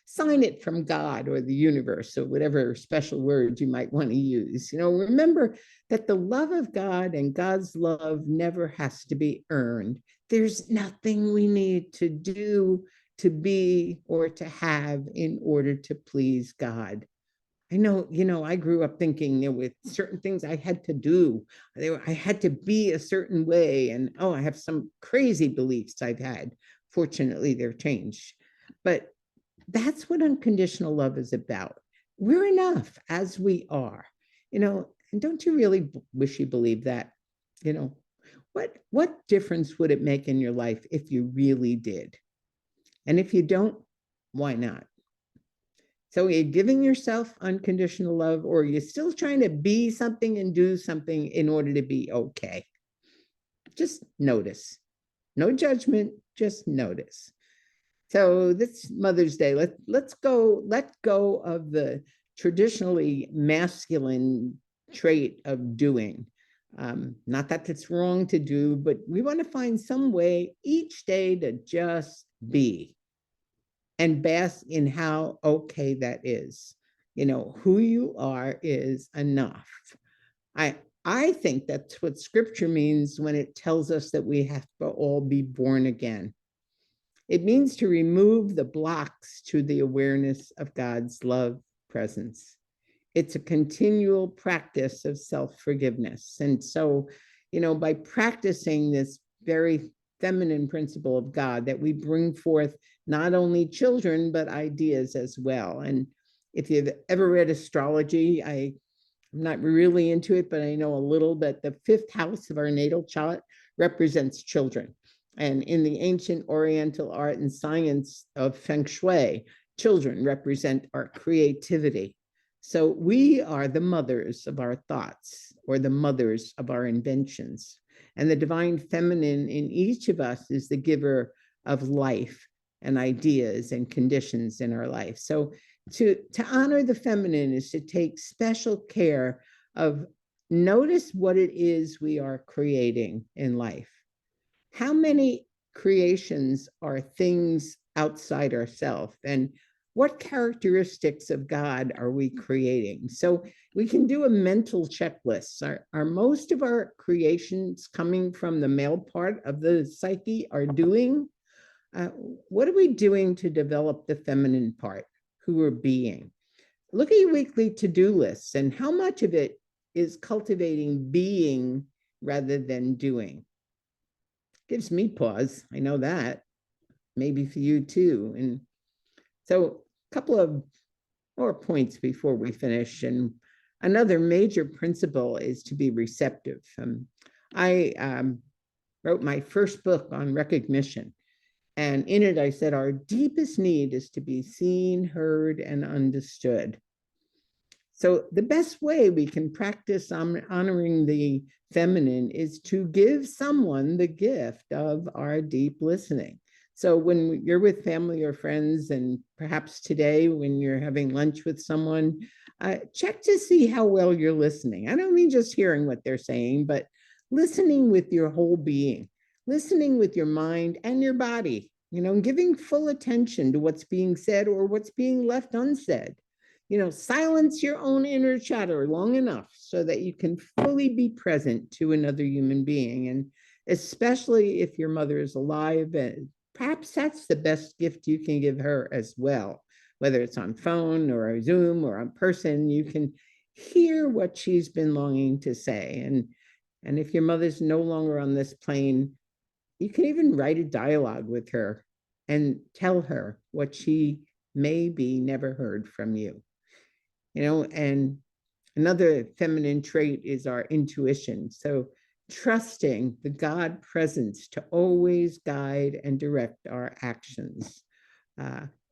sign it from God or the universe or whatever special word you might want to use. Remember that the love of God and God's love never has to be earned. There's nothing we need to do, to be, or to have in order to please God. I know, I grew up thinking with certain things I had to do. I had to be a certain way. And I have some crazy beliefs I've had. Fortunately, they've changed. But that's what unconditional love is about. We're enough as we are, and don't you really wish you believed that? What difference would it make in your life if you really did? And if you don't, why not? So are you giving yourself unconditional love, or are you still trying to be something and do something in order to be okay? Just notice. No judgment, just notice. So this Mother's Day, let go of the traditionally masculine trait of doing. Not that it's wrong to do, but we want to find some way each day to just be and bask in how okay that is. Who you are is enough. I think that's what scripture means when it tells us that we have to all be born again. It means to remove the blocks to the awareness of God's love presence. It's a continual practice of self-forgiveness. And so, by practicing this very feminine principle of God, that we bring forth not only children, but ideas as well. And if you've ever read astrology, I'm not really into it, but I know a little bit. The 5th house of our natal chart represents children. And in the ancient Oriental art and science of Feng Shui, children represent our creativity. So we are the mothers of our thoughts, or the mothers of our inventions. And the divine feminine in each of us is the giver of life and ideas and conditions in our life. So to honor the feminine is to take special care of notice what it is we are creating in life. How many creations are things outside ourselves? And what characteristics of God are we creating? So we can do a mental checklist. Are most of our creations coming from the male part of the psyche, our doing? What are we doing to develop the feminine part, who we're being? Look at your weekly to-do lists and how much of it is cultivating being rather than doing. Gives me pause. I know that. Maybe for you too. And so a couple of more points before we finish. And another major principle is to be receptive. I wrote my first book on recognition. And in it, I said, our deepest need is to be seen, heard, and understood. So the best way we can practice honoring the feminine is to give someone the gift of our deep listening. So when you're with family or friends, and perhaps today when you're having lunch with someone, check to see how well you're listening. I don't mean just hearing what they're saying, but listening with your whole being, listening with your mind and your body, giving full attention to what's being said or what's being left unsaid. Silence your own inner chatter long enough so that you can fully be present to another human being. And especially if your mother is alive, perhaps that's the best gift you can give her as well. Whether it's on phone or a Zoom or on person, you can hear what she's been longing to say. And if your mother's no longer on this plane, you can even write a dialogue with her and tell her what she maybe never heard from you. And another feminine trait is our intuition. So trusting the God presence to always guide and direct our actions.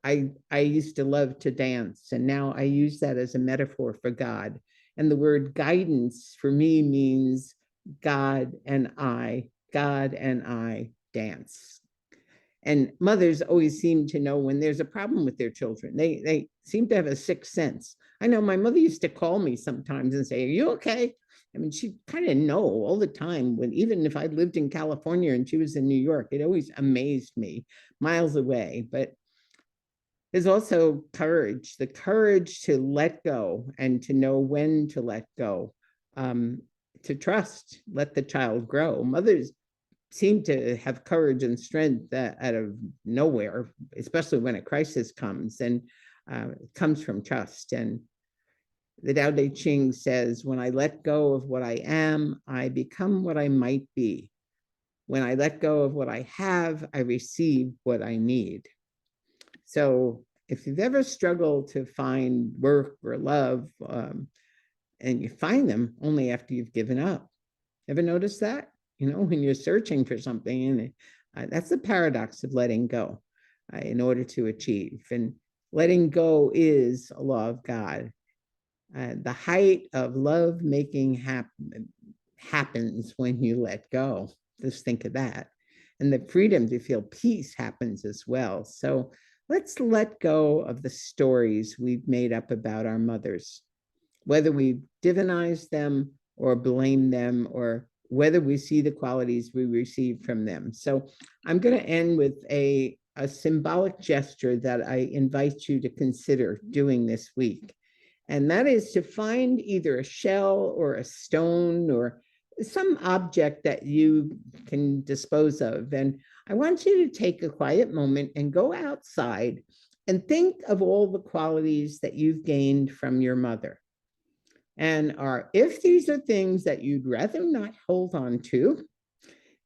I used to love to dance, and now I use that as a metaphor for God. And the word guidance for me means God and I dance. And mothers always seem to know when there's a problem with their children. They seem to have a sixth sense. I know my mother used to call me sometimes and say, "Are you okay?" I mean, she kind of know all the time. Even if I lived in California and she was in New York, it always amazed me, miles away. But There's also courage, the courage to let go and to know when to let go, to trust, let the child grow. Mothers seem to have courage and strength out of nowhere, especially when a crisis comes, and it comes from trust. And the Tao Te Ching says, when I let go of what I am, I become what I might be. When I let go of what I have, I receive what I need. So if you've ever struggled to find work or love, and you find them only after you've given up, ever notice that? You know, when you're searching for something, and that's the paradox of letting go in order to achieve. And letting go is a law of God. The height of love making happens when you let go. Just think of that. And the freedom to feel peace happens as well. So let's let go of the stories we've made up about our mothers, whether we divinize them or blame them, or whether we see the qualities we receive from them. So I'm going to end with a symbolic gesture that I invite you to consider doing this week. And that is to find either a shell or a stone or some object that you can dispose of. And I want you to take a quiet moment and go outside and think of all the qualities that you've gained from your mother. And if these are things that you'd rather not hold on to,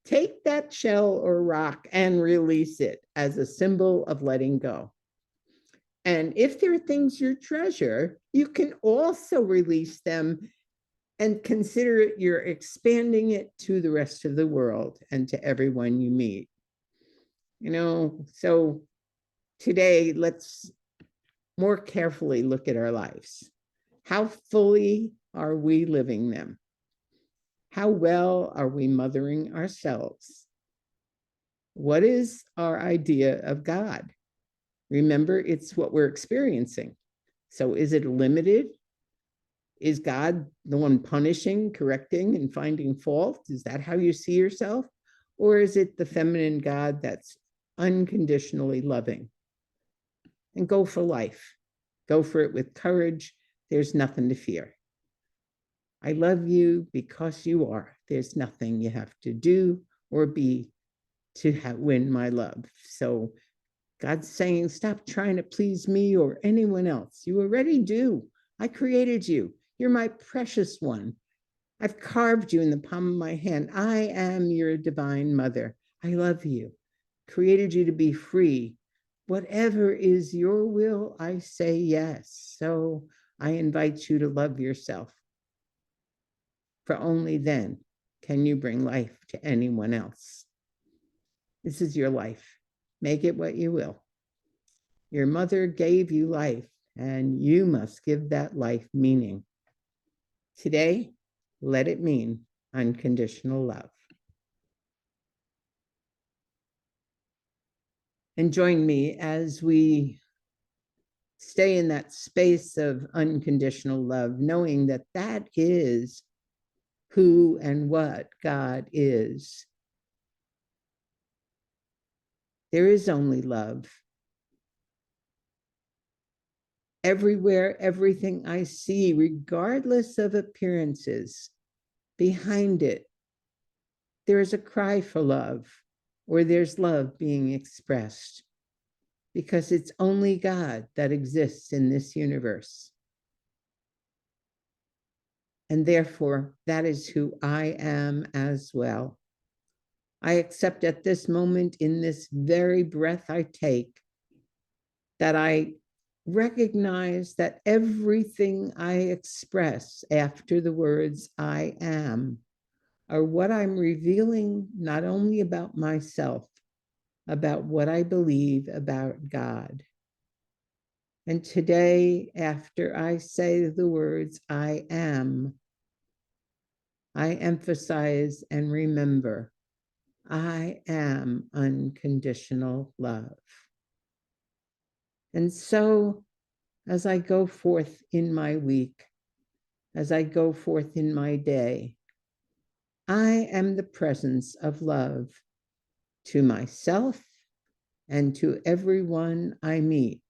take that shell or rock and release it as a symbol of letting go. And if there are things you treasure, you can also release them and consider it you're expanding it to the rest of the world and to everyone you meet. You know, so today, let's more carefully look at our lives. How fully are we living them? How well are we mothering ourselves? What is our idea of God? Remember, it's what we're experiencing. So is it limited? Is God the one punishing, correcting, and finding fault? Is that how you see yourself? Or is it the feminine God that's unconditionally loving? And go for life. Go for it with courage. There's nothing to fear. I love you because you are. There's nothing you have to do or be to win my love. So God's saying, stop trying to please me or anyone else. You already do. I created you. You're my precious one. I've carved you in the palm of my hand. I am your divine mother. I love you. Created you to be free. Whatever is your will, I say yes. So I invite you to love yourself. For only then can you bring life to anyone else. This is your life. Make it what you will. Your mother gave you life, and you must give that life meaning. Today, let it mean unconditional love. And join me as we stay in that space of unconditional love, knowing that that is who and what God is. There is only love. Everywhere, everything I see, regardless of appearances, behind it, there is a cry for love, or there's love being expressed, because it's only God that exists in this universe. And therefore, that is who I am as well. I accept at this moment, in this very breath I take, that I recognize that everything I express after the words I am are what I'm revealing not only about myself, about what I believe about God. And today, after I say the words I am, I emphasize and remember, I am unconditional love. And so, as I go forth in my week, as I go forth in my day, I am the presence of love to myself and to everyone I meet.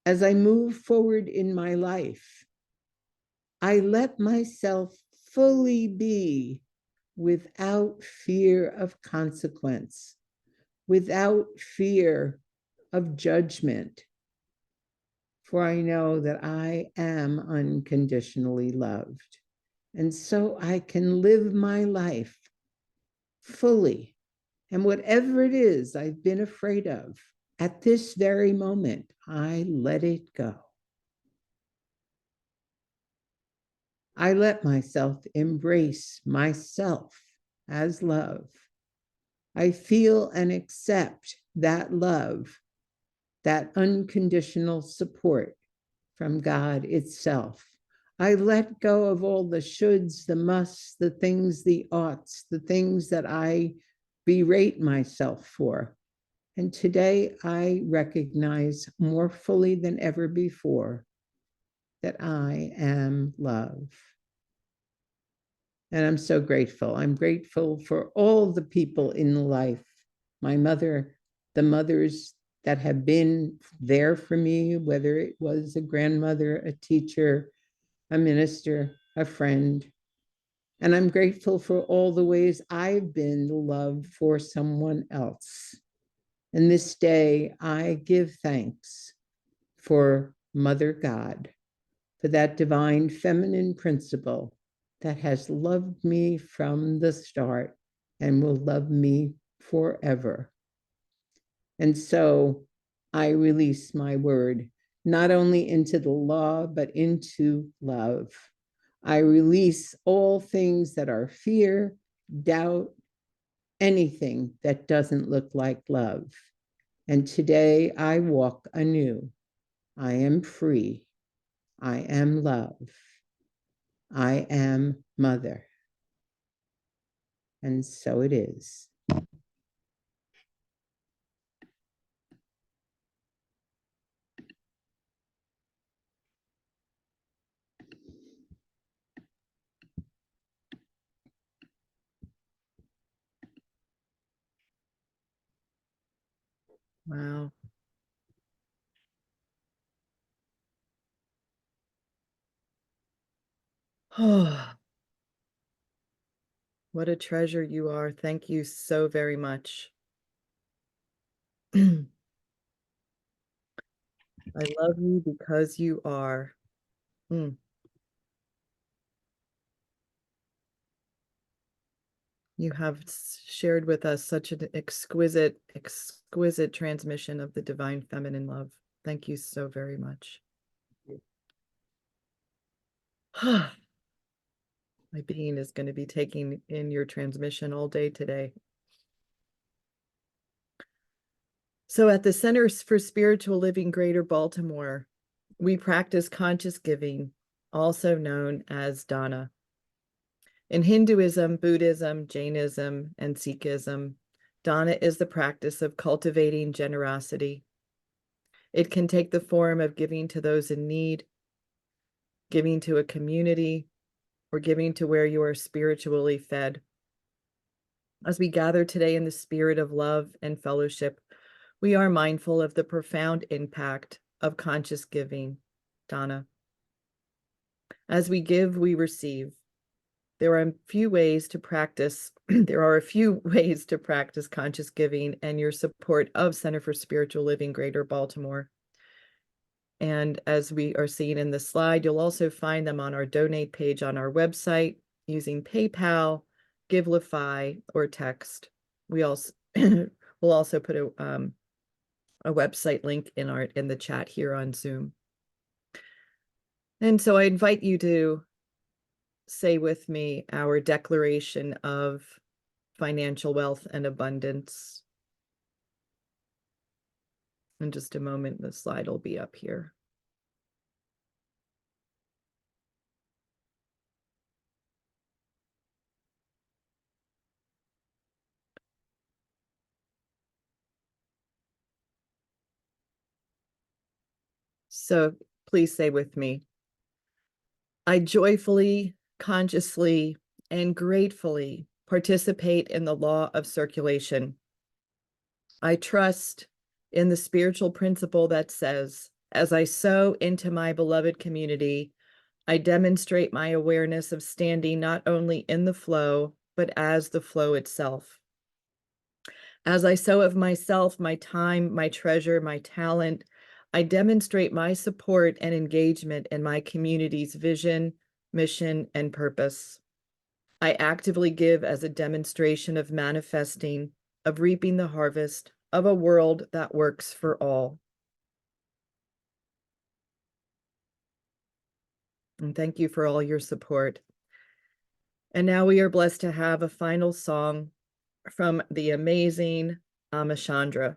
As I move forward in my life, I let myself fully be without fear of consequence, without fear of judgment, for I know that I am unconditionally loved. And so I can live my life fully. And whatever it is I've been afraid of, at this very moment, I let it go. I let myself embrace myself as love. I feel and accept that love, that unconditional support from God itself. I let go of all the shoulds, the musts, the things, the oughts, the things that I berate myself for. And today I recognize more fully than ever before that I am love. And I'm so grateful. I'm grateful for all the people in life, my mother, the mothers that have been there for me, whether it was a grandmother, a teacher, a minister, a friend. And I'm grateful for all the ways I've been love for someone else. And this day, I give thanks for Mother God, for that divine feminine principle that has loved me from the start and will love me forever. And so I release my word, not only into the law, but into love. I release all things that are fear, doubt, anything that doesn't look like love. And today I walk anew. I am free. I am love. I am mother. And so it is. Wow. Oh, what a treasure you are. Thank you so very much. I love you because you are. Mm. You have shared with us such an exquisite, exquisite transmission of the divine feminine love. Thank you so very much. My being is going to be taking in your transmission all day today. So at the Centers for Spiritual Living Greater Baltimore, we practice conscious giving, also known as dana. In Hinduism, Buddhism, Jainism, and Sikhism, dana is the practice of cultivating generosity. It can take the form of giving to those in need, giving to a community, or giving to where you are spiritually fed. As we gather today in the spirit of love and fellowship, we are mindful of the profound impact of conscious giving, dana. As we give, we receive. There are a few ways to practice conscious giving and your support of Center for Spiritual Living Greater Baltimore. And as we are seeing in the slide, you'll also find them on our donate page on our website using PayPal, Givelify, or text. We also we'll also put a website link in the chat here on Zoom. And so I invite you to say with me our declaration of financial wealth and abundance. In just a moment, the slide will be up here. So please say with me, I joyfully, consciously, and gratefully participate in the law of circulation. I trust in the spiritual principle that says As I sow into my beloved community, I demonstrate my awareness of standing not only in the flow, but as the flow itself. As I sow of myself, my time, my treasure, my talent, I demonstrate my support and engagement in my community's vision, mission, and purpose. I actively give as a demonstration of manifesting, of reaping the harvest of a world that works for all. And thank you for all your support. And now we are blessed to have a final song from the amazing Ama Chandra.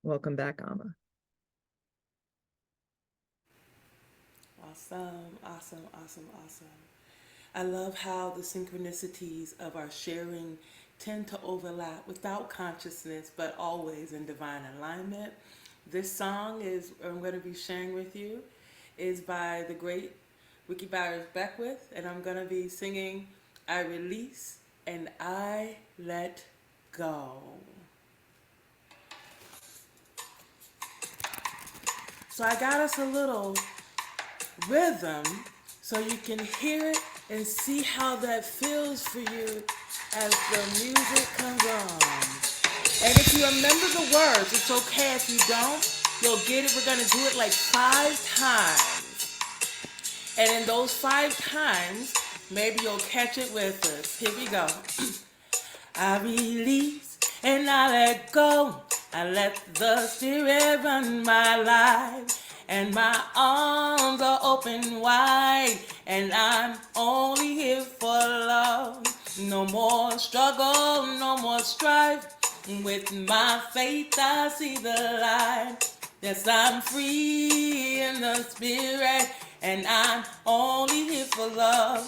Welcome back, Ama. Awesome, awesome, awesome, awesome. I love how the synchronicities of our sharing tend to overlap without consciousness, but always in divine alignment. This song I'm going to be sharing with you is by the great Ricky Byers Beckwith, and I'm going to be singing I Release and I Let Go. So I got us a little rhythm so you can hear it and see how that feels for you as the music comes on. And if you remember the words, it's okay if you don't. You'll get it. We're going to do it like 5 times. And in those 5 times, maybe you'll catch it with us. Here we go. I release and I let go. I let the spirit run my life. And my arms are open wide. And I'm only here for love. No more struggle, no more strife. With my faith I see the light. Yes, I'm free in the spirit. And I'm only here for love.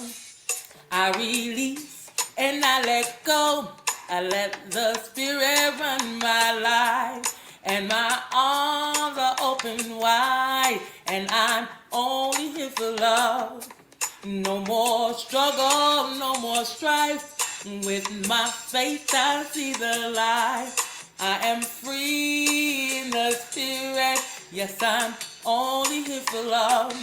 I release and I let go. I let the spirit run my life. And my arms are open wide. And I'm only here for love. No more struggle, no more strife. With my faith I see the light. I am free in the spirit. Yes, I'm only here for love.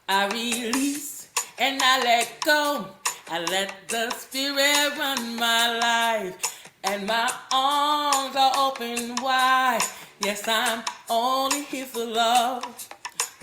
I release and I let go. I let the spirit run my life. And my arms are open wide. Yes, I'm only here for love.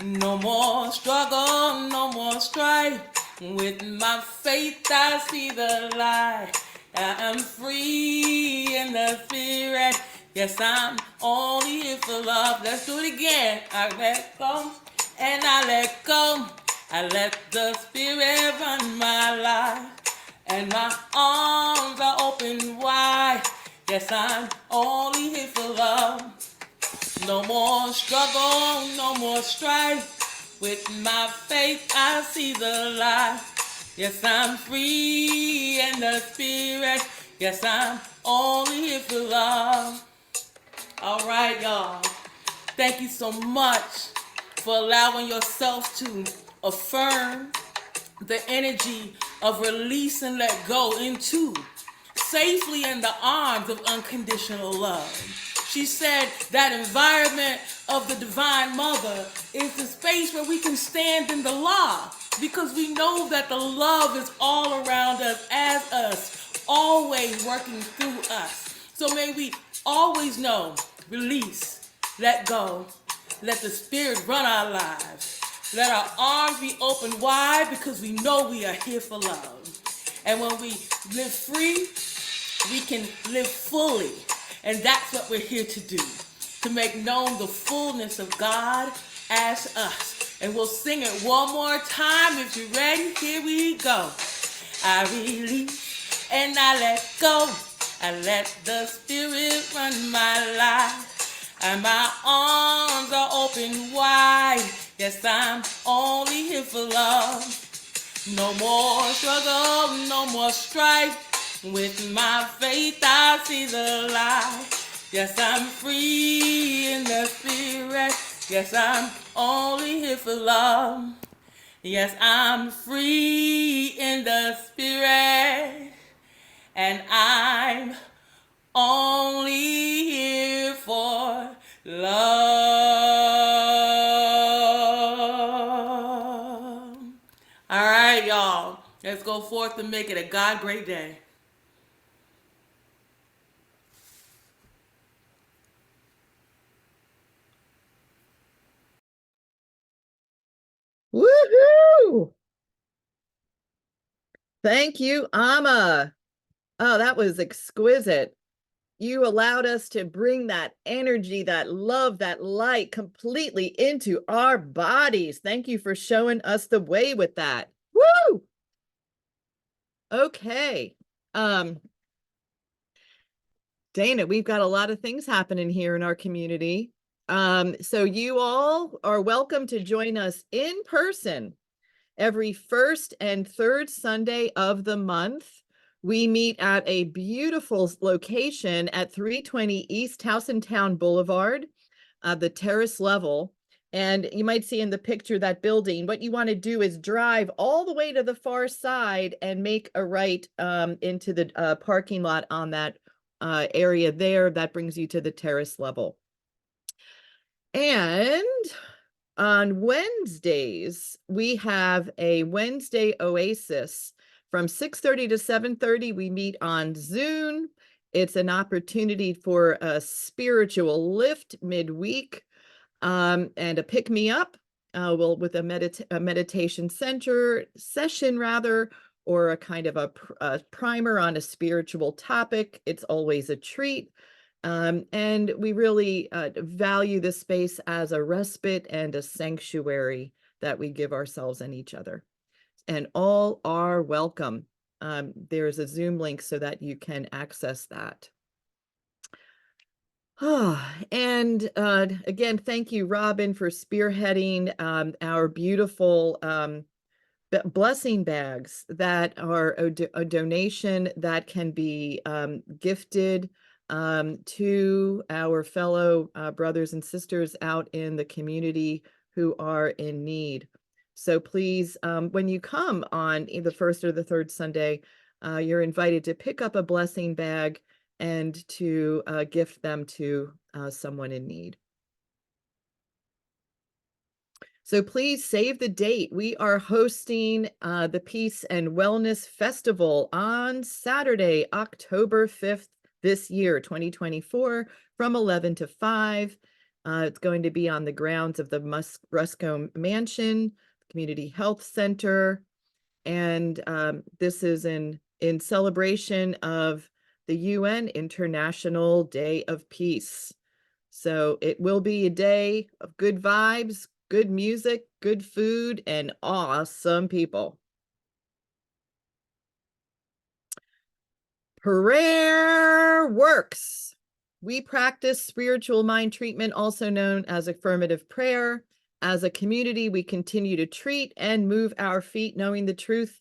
No more struggle, no more strife. With my faith I see the light. I am free in the spirit. Yes, I'm only here for love. Let's do it again. I let go and I let go. I let the spirit run my life. And my arms are open wide. Yes, I'm only here for love. No more struggle, no more strife. With my faith I see the light. Yes, I'm free in the spirit. Yes, I'm only here for love. All right, y'all. Thank you so much for allowing yourself to affirm the energy of release and let go into safely in the arms of unconditional love. She said that environment of the Divine Mother is the space where we can stand in the law because we know that the love is all around us, as us, always working through us. So may we always know, release, let go, let the Spirit run our lives. Let our arms be open wide because we know we are here for love. And when we live free, we can live fully. And that's what we're here to do, to make known the fullness of God as us. And we'll sing it one more time. If you're ready, here we go. I release and I let go. I let the Spirit run my life. And my arms are open wide. Yes, I'm only here for love. No more struggle, no more strife. With my faith I see the light. Yes, I'm free in the spirit. Yes, I'm only here for love. Yes, I'm free in the spirit. And I'm only here for love. go forth and make it a God great day. Woohoo! Thank you, Ama. Oh, that was exquisite. You allowed us to bring that energy, that love, that light completely into our bodies. Thank you for showing us the way with that. Woo! Okay. Dana, we've got a lot of things happening here in our community. So you all are welcome to join us in person every first and third Sunday of the month. We meet at a beautiful location at 320 East Towson Boulevard, the terrace level. And you might see in the picture that building. What you want to do is drive all the way to the far side and make a right into the parking lot on that area there. That brings you to the terrace level. And on Wednesdays, we have a Wednesday Oasis from 6:30 to 7:30. We meet on Zoom. It's an opportunity for a spiritual lift midweek and a pick-me-up with a meditation session rather, or a kind of a primer on a spiritual topic. It's always a treat. And we really value this space as a respite and a sanctuary that we give ourselves and each other. And all are welcome. There's a Zoom link so that you can access that. And again, thank you, Robin, for spearheading our beautiful blessing bags that are a donation that can be gifted to our fellow brothers and sisters out in the community who are in need. So please, when you come on the first or the third Sunday, you're invited to pick up a blessing bag and to gift them to someone in need. So please save the date. We are hosting the Peace and Wellness Festival on Saturday, October 5th this year, 2024, from 11 to 5. It's going to be on the grounds of the Ruscombe Mansion Community Health Center. And this is in celebration of the UN International Day of Peace. So it will be a day of good vibes, good music, good food, and awesome people. Prayer works. We practice spiritual mind treatment, also known as affirmative prayer. As a community, we continue to treat and move our feet, knowing the truth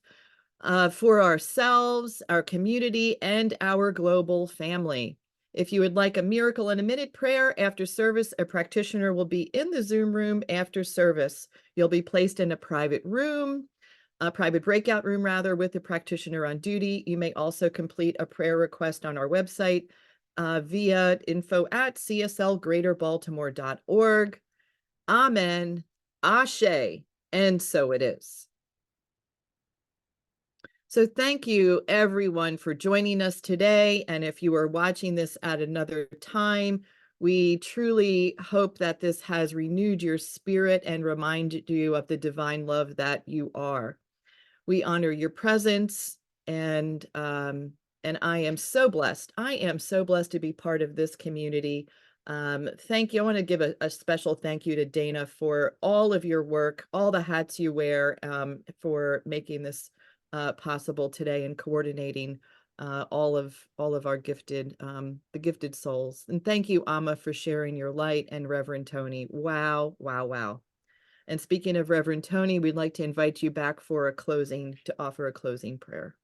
for ourselves, our community, and our global family. If you would like a miracle in a minute prayer after service, a practitioner will be in the Zoom room after service. You'll be placed in a private room, a private breakout room rather, with the practitioner on duty. You may also complete a prayer request on our website via info@cslgreaterbaltimore.org. Amen, ashe, and so it is. So thank you, everyone, for joining us today. And if you are watching this at another time, we truly hope that this has renewed your spirit and reminded you of the divine love that you are. We honor your presence, and I am so blessed. I am so blessed to be part of this community. Thank you. I want to give a special thank you to Dana for all of your work, all the hats you wear, for making this possible today and coordinating all of our gifted, the gifted souls. And thank you, Ama, for sharing your light, and Reverend Toni. Wow, wow, wow. And speaking of Reverend Toni, we'd like to invite you back for to offer a closing prayer.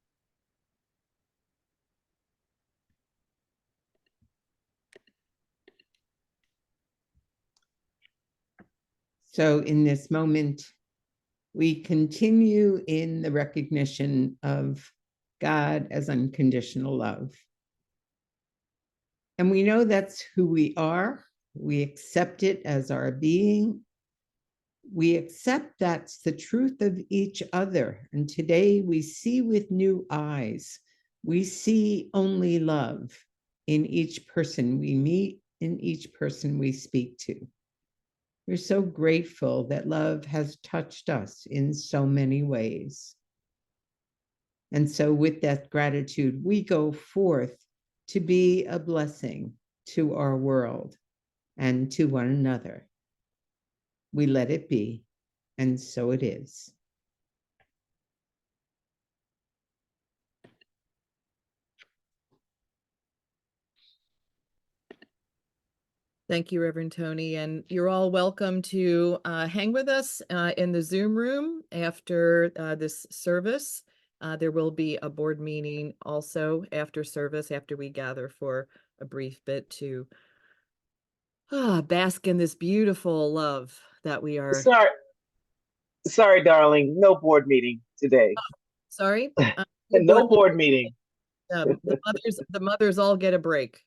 So in this moment, we continue in the recognition of God as unconditional love. And we know that's who we are. We accept it as our being. we accept that's the truth of each other. And today we see with new eyes. We see only love in each person we meet, in each person we speak to. We're so grateful that love has touched us in so many ways. And so with that gratitude, we go forth to be a blessing to our world and to one another. We let it be, and so it is. Thank you, Reverend Toni. And you're all welcome to hang with us in the Zoom room after this service. There will be a board meeting also after service, after we gather for a brief bit to bask in this beautiful love that we are. Sorry, darling. No board meeting today. Sorry? No board meeting. The mothers all get a break.